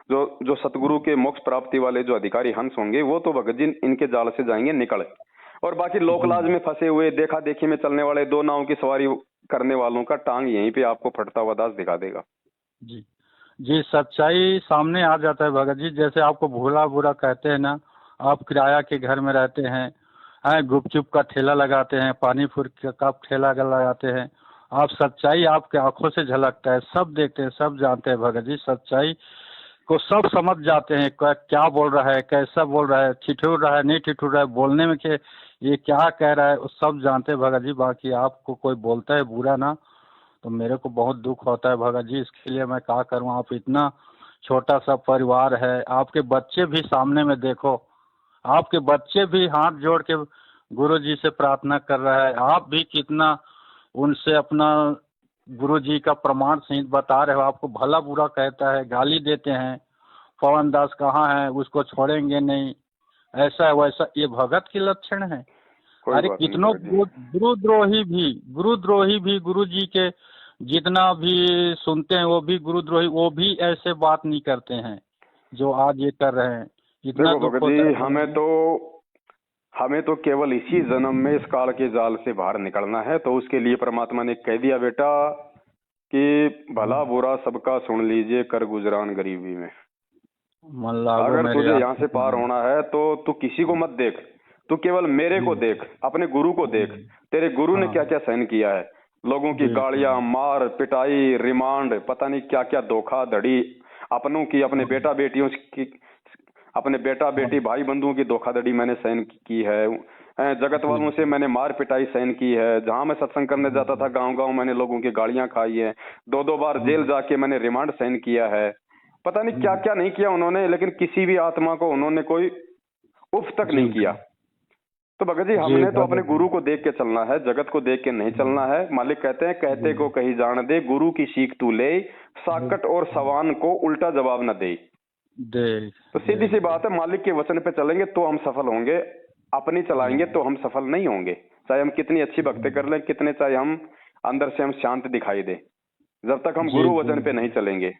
जो जो सतगुरु के मोक्ष प्राप्ति वाले जो अधिकारी हंस होंगे, वो तो भगत जी इनके जाल से जाएंगे निकल। और बाकी जी लोकलाज में फंसे हुए, देखा देखी में चलने वाले, 2 नाव की सवारी करने वालों का टांग यहीं पे आपको फटता हुआ दास दिखा देगा। जी जी, सच्चाई सामने आ जाता है भगत जी। जैसे आपको भोला बुरा कहते हैं ना, आप किराया के घर में रहते हैं, गुपचुप का ठेला लगाते हैं, पानी पूरी का ठेला लगाते हैं, आप सच्चाई आपके आंखों से झलकता है, सब देखते हैं, सब जानते हैं भगत जी। सच्चाई को सब समझ जाते हैं, क्या बोल रहा है, कैसा बोल रहा है, ठिठुर रहा है नहीं ठिठुर रहा है, बोलने में के ये क्या कह रहा है, वो सब जानते हैं भगत जी। बाकी आपको कोई बोलता है बुरा ना, तो मेरे को बहुत दुख होता है भगत जी। इसके लिए मैं क्या करूं, आप इतना छोटा सा परिवार है, आपके बच्चे भी सामने में देखो, आपके बच्चे भी हाथ जोड़ के गुरु जी से प्रार्थना कर रहा है, आप भी कितना उनसे अपना गुरु जी का प्रमाण सहित बता रहे हो। आपको भला बुरा कहता है, गाली देते हैं, पवन दास कहाँ है, उसको छोड़ेंगे नहीं, ऐसा है वैसा, ये भगत के लक्षण है। कोई अरे बात नहीं कितनों भगत जी। गुरुद्रोही भी गुरु जी के जितना भी सुनते हैं, वो भी गुरुद्रोही, वो भी ऐसे बात नहीं करते हैं जो आज ये कर रहे हैं। इतना देखो दुख भगत होता है जी, भगत जी। हमें तो केवल इसी जन्म में इस काल के जाल से बाहर निकलना है। तो उसके लिए परमात्मा ने कह दिया बेटा कि भला बुरा सबका सुन लीजिए, कर गुजरान गरीबी में। मन लागो अगर मेरे तुझे यहाँ से पार आंखों होना है तो तू किसी को मत देख, तू केवल मेरे जी को देख, अपने गुरु को देख। जी। तेरे गुरु ने हाँ क्या क्या सहन किया है, लोगों की बिल्कुल। गालियां, मार पिटाई, रिमांड, पता नहीं क्या क्या धोखाधड़ी, अपनों की, अपने हाँ बेटा बेटियों की, अपने बेटा हाँ बेटी भाई बंधुओं की धोखाधड़ी मैंने सहन की है। जगत वालों से बिल्कुल। मैंने मार पिटाई सहन की है। जहां मैं सत्संग करने जाता था गांव गांव, मैंने लोगों की गालियां खाई है। 2 2 बार हाँ जेल जाके मैंने रिमांड सहन किया है। पता नहीं क्या क्या नहीं किया उन्होंने, लेकिन किसी भी आत्मा को उन्होंने कोई उफ तक जी नहीं किया। तो भगत जी जी हमने तो अपने भगत जी। गुरु को देख के चलना है, जगत को देख के नहीं चलना है। मालिक कहते हैं कहते को कही जान दे, गुरु की सीख तू ले, साकट और सवान को उल्टा जवाब न दे। देख तो सीधी सी देख बात है, मालिक के वचन पे चलेंगे तो हम सफल होंगे, अपनी चलाएंगे तो हम सफल नहीं होंगे। चाहे हम कितनी अच्छी भक्ति कर लें, कितने चाहे हम अंदर से हम शांत दिखाई दे, जब तक हम जी गुरु जी वचन पे नहीं चलेंगे।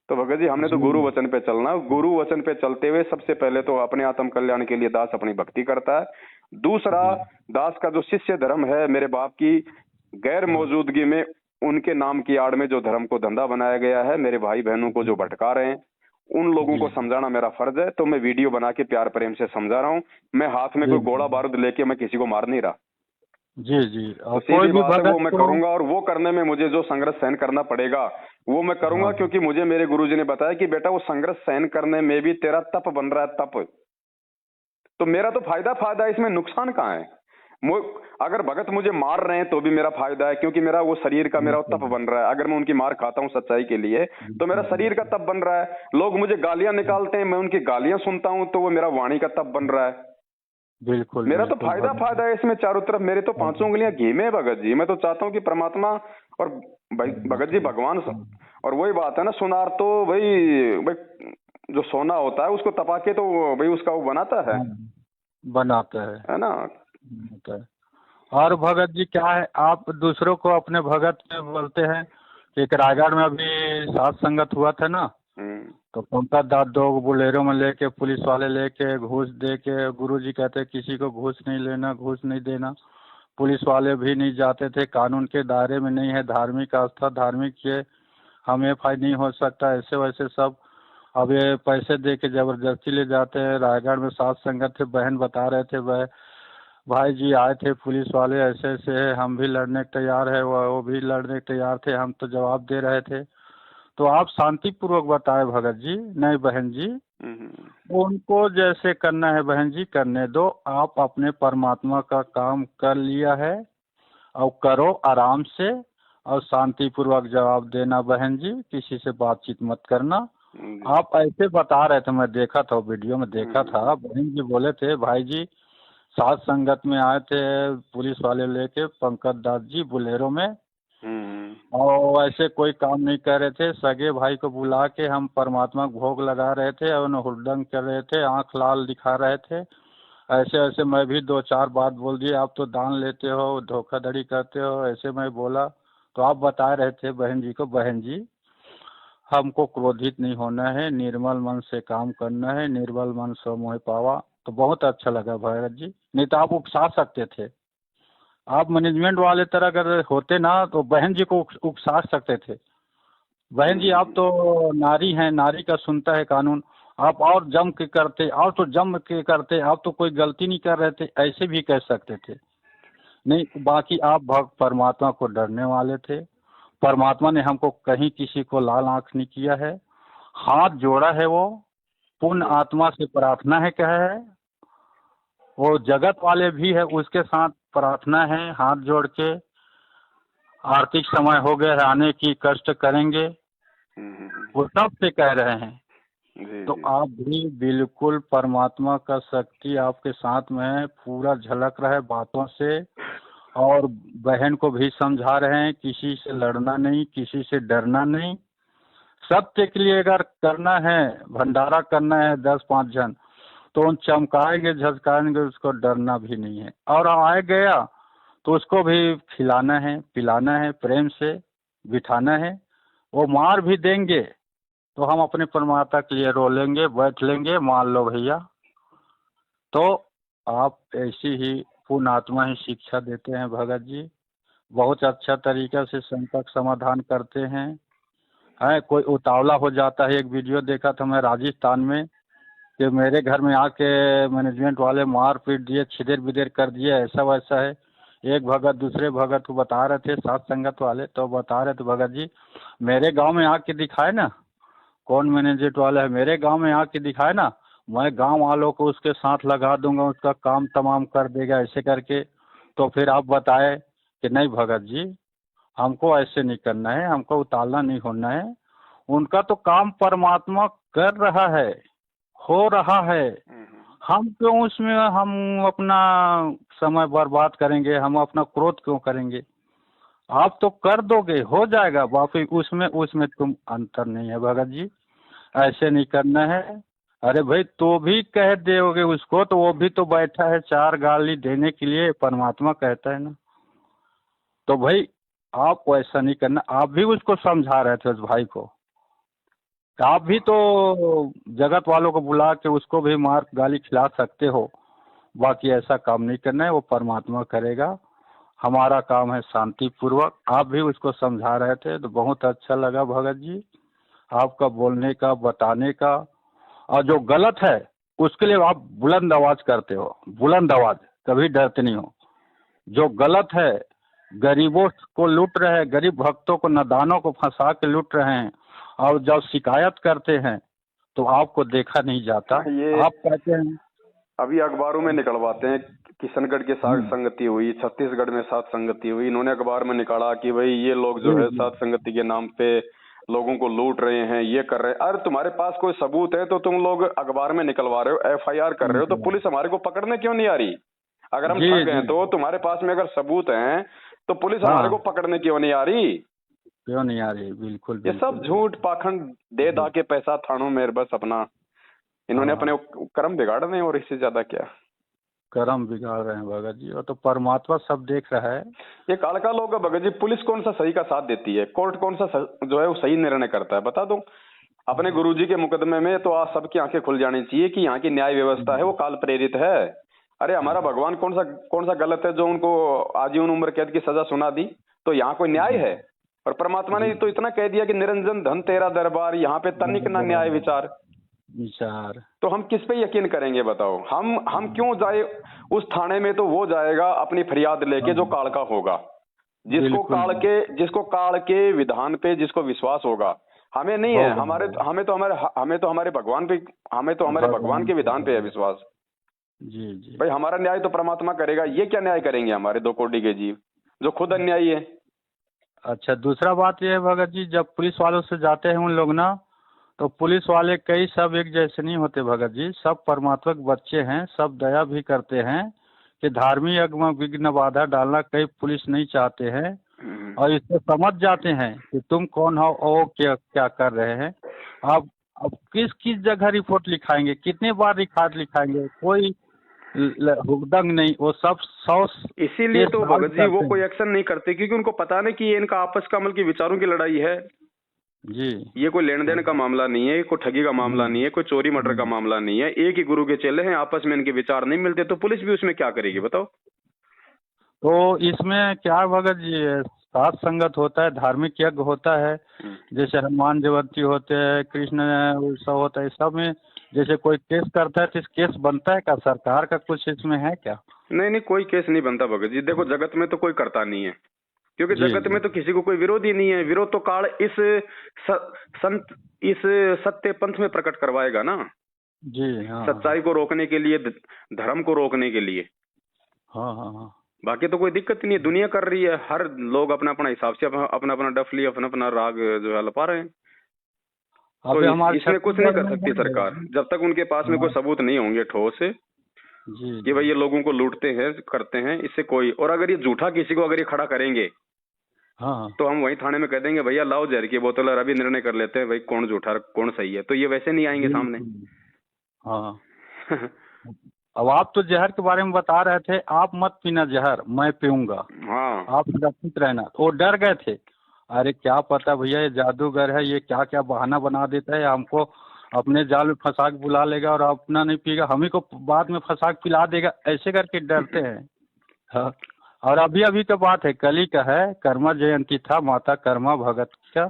तो भगत जी हमने तो जी गुरु वचन पे चलना, गुरु वचन पे चलते हुए सबसे पहले तो अपने आत्म कल्याण के लिए दास अपनी भक्ति करता है। दूसरा, जी दास का जो शिष्य धर्म है, मेरे बाप की गैर हाँ मौजूदगी में उनके नाम की आड़ में जो धर्म को धंधा बनाया गया है, मेरे भाई बहनों को जो भटका रहे हैं, उन लोगों जी को समझाना मेरा फर्ज है। तो मैं वीडियो बना के प्यार प्रेम से समझा रहा हूँ। मैं हाथ में जी कोई गोला बारूद लेके मैं किसी को मार नहीं रहा। जी जी। तो और कोई सीधी भी बात है, वो भगत मैं को करूंगा, और वो करने में मुझे जो संघर्ष सहन करना पड़ेगा वो मैं करूंगा, हाँ क्योंकि मुझे मेरे गुरुजी ने बताया कि बेटा वो संघर्ष सहन करने में भी तेरा तप बन रहा है, तप। तो मेरा तो फायदा है, इसमें नुकसान कहाँ है? अगर भगत मुझे मार रहे हैं तो भी मेरा फायदा है, क्योंकि मेरा वो शरीर का मेरा वो बिल्कुल तप बन रहा है। अगर मैं उनकी मार खाता हूँ सच्चाई के लिए तो मेरा बिल्कुल शरीर का बिल्कुल तप बन रहा है। लोग मुझे गालियां निकालते हैं, मैं उनकी गालियां सुनता हूँ, तो वो मेरा वाणी का तप बन रहा है। बिल्कुल मेरा तो बिल्कुल फायदा है इसमें चारों तरफ। मेरे तो पांचों उंगलियां घी में है भगत जी। मैं तो चाहता हूँ कि परमात्मा और भगत जी भगवान, और वही बात है ना, सुनार तो भाई भाई जो सोना होता है उसको तपा के तो भाई उसका वो बनाता हाँ बनाते है ना। बनाते हैं। और भगत जी क्या है, आप दूसरों को अपने भगत में बोलते हैं कि एक रायगढ़ में अभी सात संगत हुआ था ना, हम्म तो पंकज दास दो बोलेरो में लेके पुलिस वाले लेके घूस दे के, गुरुजी कहते किसी को घूस नहीं लेना, घूस नहीं देना। पुलिस वाले भी नहीं जाते थे, कानून के दायरे में नहीं है, धार्मिक आस्था धार्मिक ये हम एफ.आई. नहीं हो सकता, ऐसे वैसे सब। अब ये पैसे दे के जबरदस्ती ले जाते हैं। रायगढ़ में सात संगत थे, बहन बता रहे थे, वह भाई जी आए थे पुलिस वाले, ऐसे ऐसे है, हम भी लड़ने को तैयार है, वो भी लड़ने को तैयार थे, हम तो जवाब दे रहे थे। तो आप शांतिपूर्वक बताए भगत जी, नहीं बहन जी, उनको जैसे करना है बहन जी करने दो। आप अपने परमात्मा का काम कर लिया है और करो आराम से, और शांतिपूर्वक जवाब देना बहन जी, किसी से बातचीत मत करना। आप ऐसे बता रहे थे, मैं देखा था वीडियो में देखा था, बहन जी बोले थे भाई जी सात संगत में आए थे पुलिस वाले लेके पंकज दास जी बोलेरो में, और ऐसे कोई काम नहीं कर रहे थे। सगे भाई को बुला के हम परमात्मा को भोग लगा रहे थे और उन्हें हुड़दंग कर रहे थे, आंख लाल दिखा रहे थे। ऐसे ऐसे मैं भी दो चार बात बोल दिए, आप तो दान लेते हो, धोखाधड़ी करते हो, ऐसे मैं बोला। तो आप बता रहे थे बहन जी को, बहन जी हमको क्रोधित नहीं होना है, निर्मल मन से काम करना है, निर्मल मन सो मोह पावा। तो बहुत अच्छा लगा भैरत जी, नहीं तो आप उकसा सकते थे। आप मैनेजमेंट वाले तरह अगर होते ना तो बहन जी को उकसा सकते थे। बहन जी आप तो नारी हैं, नारी का सुनता है कानून, आप और जम के करते, और तो जम के करते, आप तो कोई गलती नहीं कर रहे थे, ऐसे भी कह सकते थे। नहीं, बाकी आप भक्त परमात्मा को डरने वाले थे। परमात्मा ने हमको कहीं किसी को लाल आंख नहीं किया है, हाथ जोड़ा है, वो पुण्य आत्मा से प्रार्थना है कहा है, वो जगत वाले भी है उसके साथ प्रार्थना है, हाथ जोड़ के आर्थिक समय हो गए आने की, कष्ट करेंगे, वो सब से कह रहे हैं। तो आप भी बिल्कुल परमात्मा का शक्ति आपके साथ में है, पूरा झलक रहा है बातों से। और बहन को भी समझा रहे हैं किसी से लड़ना नहीं, किसी से डरना नहीं। सत्य के लिए अगर करना है, भंडारा करना है 10-5 जन, तो उन चमकाएंगे झटकाएंगे, उसको डरना भी नहीं है। और आए गया तो उसको भी खिलाना है, पिलाना है, प्रेम से बिठाना है। वो मार भी देंगे तो हम अपने परमात्मा के लिए रो लेंगे, बैठ लेंगे, मान लो भैया। तो आप ऐसी ही पूर्ण आत्मा ही शिक्षा देते हैं भगत जी, बहुत अच्छा तरीक़े से संकट समाधान करते हैं। है कोई उतावला हो जाता है, एक वीडियो देखा था मैं राजस्थान में कि मेरे घर में आके मैनेजमेंट वाले मार पीट दिए, छिदेर बिदेर कर दिए, ऐसा वैसा है। एक भगत दूसरे भगत को बता रहे थे, सात संगत वाले, तो बता रहे थे भगत जी मेरे गांव में आके दिखाए ना कौन मैनेजमेंट वाला है, मेरे गांव में आके दिखाए ना, मैं गांव वालों को उसके साथ लगा दूंगा, उसका काम तमाम कर देगा, ऐसे करके। तो फिर आप बताए कि नहीं भगत जी हमको ऐसे नहीं करना है, हमको उतावला नहीं होना है। उनका तो काम परमात्मा कर रहा है, हो रहा है, हम क्यों उसमें हम अपना समय बर्बाद करेंगे, हम अपना क्रोध क्यों करेंगे। आप तो कर दोगे, हो जाएगा, बाकी उसमें उसमें तुम अंतर नहीं है भगत जी, ऐसे नहीं करना है। अरे भाई तो भी कह दोगे उसको, तो वो भी तो बैठा है चार गाली देने के लिए, परमात्मा कहता है ना। तो भाई आप वैसा नहीं करना, आप भी उसको समझा रहे थे उस भाई को। आप भी तो जगत वालों को बुला के उसको भी मार गाली खिला सकते हो। बाकी ऐसा काम नहीं करना है, वो परमात्मा करेगा। हमारा काम है शांति पूर्वक। आप भी उसको समझा रहे थे तो बहुत अच्छा लगा भगत जी, आपका बोलने का, बताने का। और जो गलत है उसके लिए आप बुलंद आवाज करते हो, बुलंद आवाज, कभी डरते नहीं हो। जो गलत है, गरीबों को लूट रहे हैं, गरीब भक्तों को, नादानों को फंसा के लूट रहे हैं, और जब शिकायत करते हैं तो आपको देखा नहीं जाता। ये आप कहते हैं अभी अखबारों में निकलवाते हैं, किशनगढ़ के साथ संगति हुई, छत्तीसगढ़ में साथ संगति हुई, इन्होंने अखबार में निकाला कि भाई ये लोग जो है साथ संगति के नाम पे लोगों को लूट रहे हैं, ये कर रहे हैं। अरे तुम्हारे पास कोई सबूत है तो तुम लोग अखबार में निकलवा रहे हो, एफआईआर कर रहे हो, तो पुलिस हमारे को पकड़ने क्यों नहीं आ रही? अगर हम ठग हैं तो तुम्हारे पास में अगर सबूत है तो पुलिस हमारे को पकड़ने क्यों नहीं आ रही? क्यों नहीं आ रही? बिल्कुल, ये सब झूठ पाखंड दे दा के पैसा थानों में बस अपना इन्होंने अपने कर्म बिगाड़ रहे हैं, और इससे ज्यादा क्या कर्म बिगाड़ रहे हैं भगत जी। और तो परमात्मा सब देख रहा है। ये कालका लोग भगत जी, पुलिस कौन सा सही का साथ देती है, कोर्ट कौन सा जो है वो सही निर्णय करता है, बता दो। अपने गुरुजी के मुकदमे में तो आज सबकी आंखें खुल जानी चाहिए कि यहाँ की न्याय व्यवस्था है वो काल प्रेरित है। अरे हमारा भगवान कौन सा गलत है जो उनको आजीवन उम्र कैद की सजा सुना दी? तो यहाँ कोई न्याय है? और परमात्मा ने तो इतना कह दिया कि निरंजन धन तेरा दरबार, यहाँ पे तनिक ना न्याय विचार। तो हम किस पे यकीन करेंगे बताओ? हम क्यों जाए उस थाने में? तो वो जाएगा अपनी फरियाद लेके जो काल का होगा, जिसको काल के विधान पे जिसको विश्वास होगा। हमें नहीं है, हमें तो हमारे भगवान पे, हमें तो हमारे भगवान के विधान पे है विश्वास। जी भाई, हमारा न्याय तो परमात्मा करेगा। ये क्या न्याय करेंगे हमारे 2 कोटि के जीव जो खुद अन्यायी है? अच्छा, दूसरा बात ये है भगत जी, जब पुलिस वालों से जाते हैं उन लोग ना, तो पुलिस वाले कई सब एक जैसे नहीं होते भगत जी। सब परमात्मा के बच्चे हैं, सब दया भी करते हैं कि धार्मिक यज्ञ में विघ्न बाधा डालना कई पुलिस नहीं चाहते हैं, और इसको समझ जाते हैं कि तुम कौन हो और क्या कर रहे हैं। अब किस जगह रिपोर्ट लिखाएंगे, कितने बार रिकॉर्ड लिखाएंगे? कोई हुड़दंग नहीं, वो सब 100। इसीलिए तो भगत जी वो कोई एक्शन नहीं करते, क्योंकि उनको पता नहीं कि ये इनका आपस का मतलब की विचारों की लड़ाई है जी। ये कोई लेन देन का मामला नहीं है, कोई ठगी का मामला नहीं है, कोई चोरी मर्डर का मामला नहीं है। एक ही गुरु के चेले हैं, आपस में इनके विचार नहीं मिलते, तो पुलिस भी उसमें क्या करेगी बताओ? तो इसमें क्या भगत जी, सात संगत होता है, धार्मिक यज्ञ होता है, जैसे हनुमान जयंती होते हैं, कृष्ण उत्सव होता है, सब में जैसे कोई केस करता है तो इस केस बनता है क्या? सरकार का कुछ इसमें है क्या? नहीं, कोई केस नहीं बनता भगत जी। देखो, जगत में तो कोई करता नहीं है, क्योंकि जगत में तो किसी को कोई विरोध ही नहीं है। विरोध तो काल इस सत्य पंथ में प्रकट करवाएगा ना जी। हाँ, सच्चाई को रोकने के लिए, धर्म को रोकने के लिए। हाँ। बाकी तो कोई दिक्कत नहीं है, दुनिया कर रही है, हर लोग अपना अपना हिसाब से अपना अपना डफली, अपना अपना राग जो है लपा रहे हैं। तो इसमें कुछ नहीं कर सकती सरकार जब तक उनके पास में कोई सबूत नहीं होंगे ठोस जी कि भाई ये लोगों को लूटते हैं, करते हैं, इससे कोई। और अगर ये झूठा किसी को अगर ये खड़ा करेंगे तो हम वही थाने में कह देंगे भैया लाओ जहर की बोतल और अभी निर्णय कर लेते हैं भाई कौन झूठा कौन सही है। तो ये वैसे नहीं आएंगे सामने। हाँ। अब आप तो जहर के बारे में बता रहे थे, आप मत पीना जहर, मैं पीऊंगा। हाँ, आप सुरक्षित रहना। वो डर गए थे, अरे क्या पता भैया ये जादूगर है, ये क्या क्या बहाना बना देता है, हमको अपने जाल में फंसा के बुला लेगा और अपना नहीं पिएगा, हम ही को बाद में फंसा के पिला देगा, ऐसे करके डरते हैं। हाँ। और अभी का बात है, कल ही का है, कर्मा जयंती था, माता कर्मा भगत का।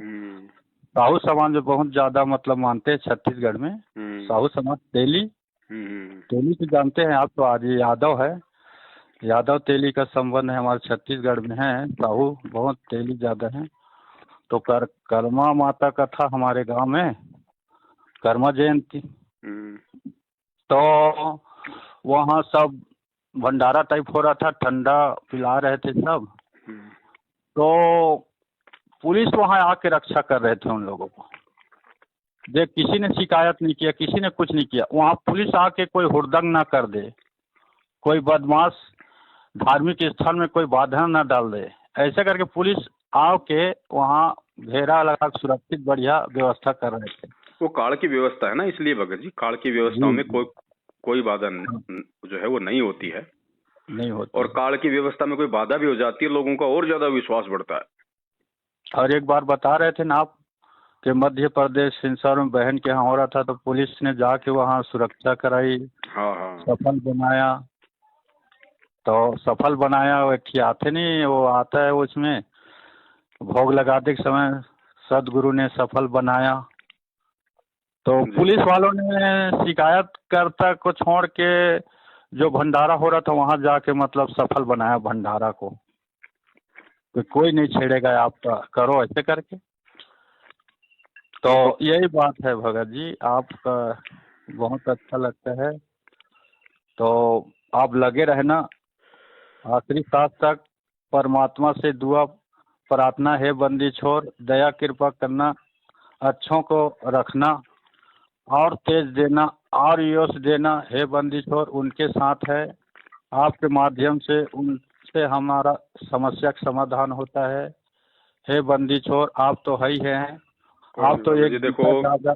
साहू समाज में बहुत ज्यादा मतलब मानते हैं छत्तीसगढ़ में। साहू समाज तेली तो जानते हैं आप, तो आज यादव है, यादव तेली का संबंध है हमारे छत्तीसगढ़ में है। साहू बहुत तेली ज्यादा है। तो कर्मा माता का था हमारे गांव में कर्मा जयंती। तो वहाँ सब भंडारा टाइप हो रहा था, ठंडा पिला रहे थे सब। तो पुलिस वहाँ आके रक्षा कर रहे थे उन लोगों को। देख, किसी ने शिकायत नहीं किया, किसी ने कुछ नहीं किया। वहाँ पुलिस आके कोई हुड़दंग ना कर दे, कोई बदमाश धार्मिक स्थल में कोई बाधा ना डाल दे, ऐसे करके पुलिस आके वहाँ घेरा लगा सुरक्षित बढ़िया व्यवस्था कर रहे थे। वो काल की व्यवस्था है ना, इसलिए भगत जी काल की व्यवस्थाओं में कोई बाधा जो है वो नहीं होती है, नहीं होती। और काल की व्यवस्था में कोई बाधा भी हो जाती है, लोगों का और ज्यादा विश्वास बढ़ता है। और एक बार बता रहे थे ना आप, कि मध्य प्रदेश सिंसर में बहन के यहाँ हो रहा था, तो पुलिस ने जाके वहाँ सुरक्षा कराई, हाँ हाँ सफल बनाया। तो सफल बनाया, वो आते नहीं, वो आता है उसमें भोग लगाते के समय सदगुरु ने सफल बनाया। तो जी पुलिस वालों ने शिकायत करता को छोड़ के जो भंडारा हो रहा था वहां जाके मतलब सफल बनाया भंडारा को, कि कोई नहीं छेड़ेगा आपका, करो ऐसे करके। तो यही बात है भगत जी, आपका बहुत अच्छा लगता है। तो आप लगे रहना आखिरी सांस तक, परमात्मा से दुआ प्रार्थना है बंदी छोड़, दया कृपा करना, अच्छों को रखना और तेज देना और यश देना है बंदी छोड़, उनके साथ है। आपके माध्यम से उनसे हमारा समस्या का समाधान होता है बंदी छोड़, आप तो है ही हैं। आप तो जी एक देखो, राजा।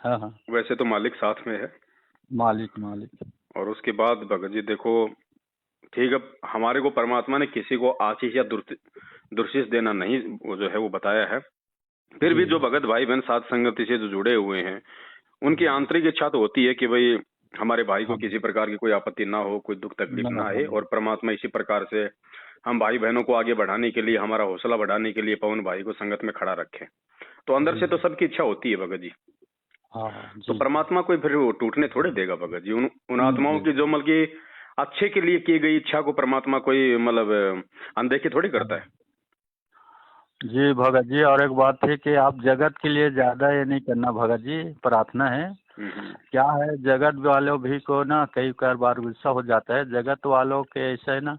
हाँ हाँ, वैसे तो मालिक साथ में है, मालिक मालिक। और उसके बाद भगत जी देखो, ठीक है, हमारे को परमात्मा ने किसी को आशीष या दुर्शीष देना नहीं, वो जो है वो बताया है। फिर भी जो भगत भाई बहन साथ संगति से जो जुड़े हुए हैं, उनकी आंतरिक इच्छा तो होती है कि भाई हमारे भाई को किसी प्रकार की कोई आपत्ति ना हो, कोई दुख तकलीफ ना आए, और परमात्मा इसी प्रकार से हम भाई बहनों को आगे बढ़ाने के लिए, हमारा हौसला बढ़ाने के लिए पवन भाई को संगत में खड़ा रखे। तो अंदर से तो सबकी इच्छा होती है भगत जी। तो परमात्मा कोई फिर वो टूटने थोड़े देगा भगत जी। उन आत्माओं की जो मतलब की अच्छे के लिए की गई इच्छा को परमात्मा कोई मतलब अनदेखी थोड़ी करता है। जी भगत जी, और एक बात है कि आप जगत के लिए ज्यादा ये नहीं करना भगत जी, प्रार्थना है। क्या है, जगत वालों भी को ना कई बार गुस्सा हो जाता है, जगत वालों के ऐसा है ना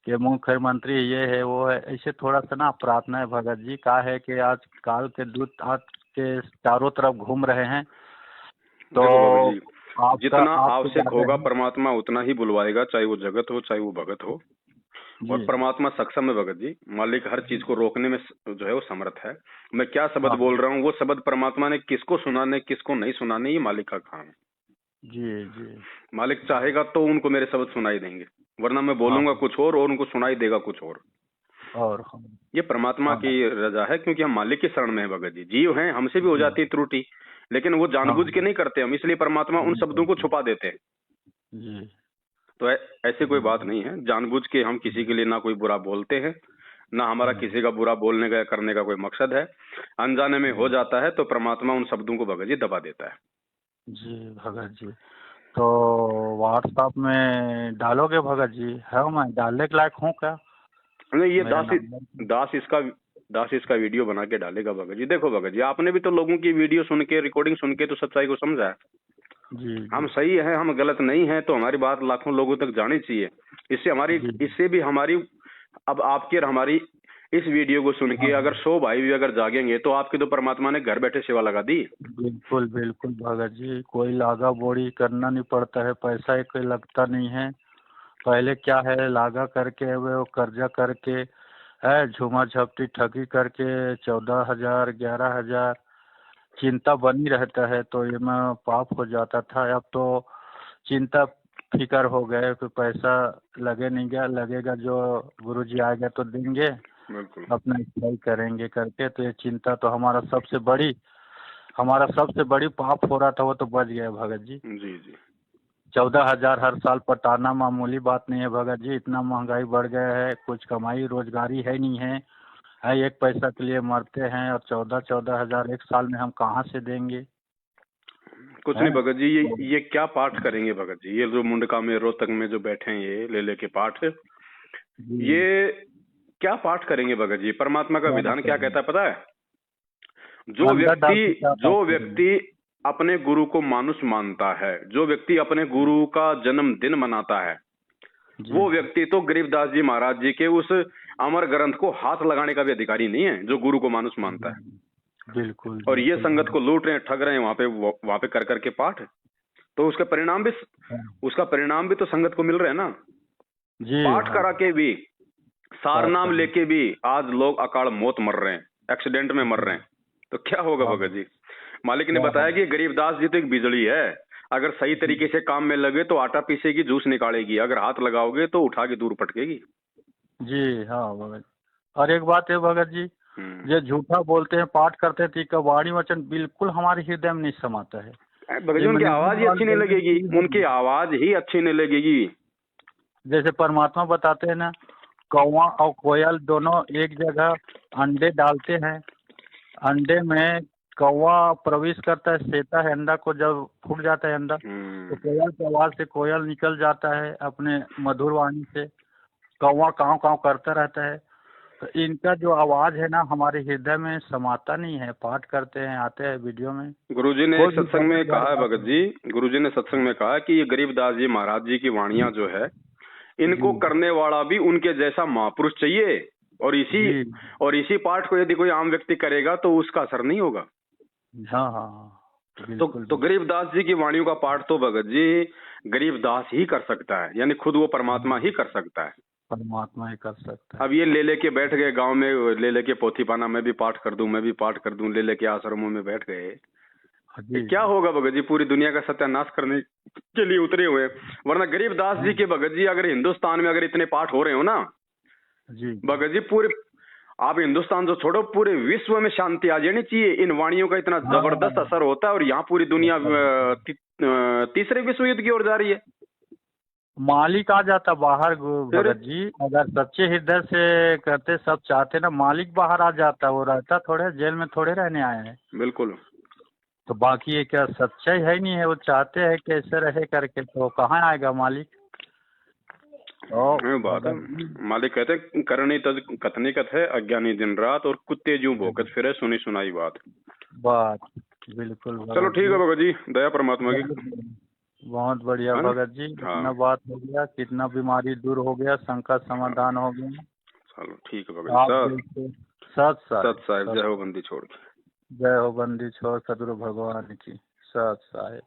कि मुख्यमंत्री ये है वो है, ऐसे थोड़ा सा ना प्रार्थना है भगत जी। क्या है कि आज काल के दूत आज के चारों तरफ घूम रहे हैं, तो देखो भगत जी, जितना आपका आवश्यक होगा परमात्मा उतना ही बुलवाएगा, चाहे वो जगत हो चाहे वो भगत हो। और परमात्मा सक्षम है भगत जी, मालिक हर चीज को रोकने में जो है वो समर्थ है। मैं क्या शब्द बोल रहा हूँ, वो शब्द परमात्मा ने किसको सुनाने किसको नहीं सुनाने, ये मालिक का काम है। जी जी, मालिक चाहेगा तो उनको मेरे शब्द सुनाई देंगे, वरना मैं बोलूंगा कुछ और उनको सुनाई देगा कुछ और। ये परमात्मा की रजा है, क्योंकि हम मालिक की शरण में है भगत जी। जीव हैं, हमसे भी हो जाती है त्रुटि, लेकिन वो जानबूझ के नहीं करते हम, इसलिए परमात्मा उन शब्दों को छुपा देते हैं। तो ऐसी कोई बात नहीं है, जानबूझ के हम किसी के लिए ना कोई बुरा बोलते हैं, ना हमारा किसी का बुरा बोलने का करने का कोई मकसद है। अनजाने में हो जाता है तो परमात्मा उन शब्दों को भगत जी दबा देता है। जी भगत जी, तो व्हाट्सएप में डालोगे भगत जी? है मैं डालने के लायक हूँ क्या? नहीं, ये दास इसका वीडियो बना के डालेगा भगत जी। देखो भगत जी, आपने भी तो लोगों की वीडियो सुन के, रिकॉर्डिंग सुन के तो सच्चाई को समझा है। हम सही है, हम गलत नहीं है, तो हमारी बात लाखों लोगों तक जानी चाहिए। इससे भी हमारी, अब आपकी और हमारी इस वीडियो को सुन के अगर 100 भाई भी अगर जागेंगे तो आपकी तो परमात्मा ने घर बैठे सेवा लगा दी। बिल्कुल बिल्कुल भगत जी, कोई लागा बोड़ी करना नहीं पड़ता है, पैसा एक लगता नहीं है। पहले क्या है, लागा करके वो कर्जा करके है, झूमा झपटी ठगी करके 14,000 11,000 चिंता बनी रहता है, तो ये में पाप हो जाता था। अब तो चिंता फिकर हो गए, तो पैसा लगे नहीं गया, लगेगा जो गुरुजी आएगा तो देंगे, अपना इस्तेमाल करेंगे करके। तो ये चिंता तो हमारा सबसे बड़ी पाप हो रहा था, वो तो बच गया भगत जी। जी जी, 14,000 हर साल पटाना मामूली बात नहीं है भगत जी। इतना महंगाई बढ़ गया है, कुछ कमाई रोजगारी है नहीं है, एक पैसा के लिए मरते हैं, और 14,000 एक साल में हम कहाँ से देंगे? कुछ नहीं भगत जी, ये क्या पाठ करेंगे भगत जी? ये जो मुंडका में रोहतक में जो बैठे हैं, ये ले लेके पाठ, ये क्या पाठ करेंगे भगत जी? परमात्मा का विधान क्या कहता है पता है? जो व्यक्ति अपने गुरु को मानुष मानता है, जो व्यक्ति अपने गुरु का जन्मदिन मनाता है, वो व्यक्ति तो गरीबदास जी महाराज जी के उस अमर ग्रंथ को हाथ लगाने का भी अधिकारी नहीं है, जो गुरु को मानुष मानता है। बिल्कुल। और ये संगत को लूट रहे हैं, ठग रहे हैं वहां पे कर करके पाठ, तो उसका परिणाम भी तो संगत को मिल रहे हैं ना। पाठ करा के भी, सार नाम लेके भी आज लोग अकाल मौत मर रहे हैं, एक्सीडेंट में मर रहे हैं। तो क्या होगा भगत जी? मालिक ने बताया कि गरीबदास जी तो एक बिजली है, अगर सही तरीके से काम में लगे तो आटा पीसेगी, जूस निकालेगी, अगर हाथ लगाओगे तो उठा के दूर पटकेगी। जी हाँ भगत। और एक बात है भगत जी, जो झूठा बोलते हैं, पाठ करते थे का वाणी वचन बिल्कुल हमारे हृदय में नहीं समाता है। भगत जी उनकी आवाज ही अच्छी नहीं लगेगी, उनकी आवाज ही अच्छी नहीं लगेगी। जैसे परमात्मा बताते हैं ना, कौवा और कोयल दोनों एक जगह अंडे डालते हैं, अंडे में कौवा प्रवेश करता है, सेता है अंडा को, जब फूट जाता है अंडा तो कोयल की आवाज से कोयल निकल जाता है अपने मधुर वाणी से, कौवा काव काव करता रहता है। तो इनका जो आवाज है ना हमारे हृदय में समाता नहीं है। पाठ करते हैं, आते हैं वीडियो में। गुरुजी ने सत्संग में कहा है भगत जी, गुरुजी ने सत्संग में कहा कि ये गरीबदास जी महाराज जी की वाणियां जो है, इनको करने वाला भी उनके जैसा महापुरुष चाहिए। और इसी पाठ को यदि कोई आम व्यक्ति करेगा तो उसका असर नहीं होगा। हाँ हाँ, तो गरीबदास जी की वाणियों का पाठ तो भगत जी गरीबदास ही कर सकता है, यानी खुद वो परमात्मा ही कर सकता है। परमात्मा ही कर सकता है। अब ये ले लेके बैठ गए गांव में, ले लेके पोथी पाना मैं भी पाठ कर दूं, मैं भी पाठ कर दूं, ले लेके आश्रमों में बैठ गए। क्या होगा भगत जी? पूरी दुनिया का सत्यानाश करने के लिए उतरे हुए। वरना गरीबदास जी के भगत जी अगर हिंदुस्तान में अगर इतने पाठ हो रहे हो ना जी भगत जी, पूरे आप हिंदुस्तान जो छोड़ो, पूरे विश्व में शांति आ जानी चाहिए। इन वाणियों का इतना जबरदस्त असर होता है और यहाँ पूरी दुनिया तीसरे विश्व युद्ध की ओर जा रही है। मालिक आ जाता बाहर भगत जी, अगर सच्चे हृदय से करते, सब चाहते ना, मालिक बाहर आ जाता। वो रहता थोड़े जेल में थोड़े रहने आए हैं। बिल्कुल। तो बाकी ये क्या सच्चाई है ही नहीं है, वो चाहते हैं कैसे रहे करके, तो कहाँ आएगा मालिक? बात है, मालिक कहते हैं करनी तज कथनी कथ है, अज्ञानी दिन रात, और कुत्ते जूं भोकत फिरे, सुनी सुनाई बात। बिल्कुल। चलो ठीक है भगत जी, दया परमात्मा की। बहुत बढ़िया भगत जी, कितना बात हो गया, कितना बीमारी दूर हो गया, संकट समाधान हो गया। चलो ठीक है भगत जी। सत साहिब, जय हो बंदी छोड़। जय हो बंदी छोड़ सदगुरु भगवान की। सत साहिब।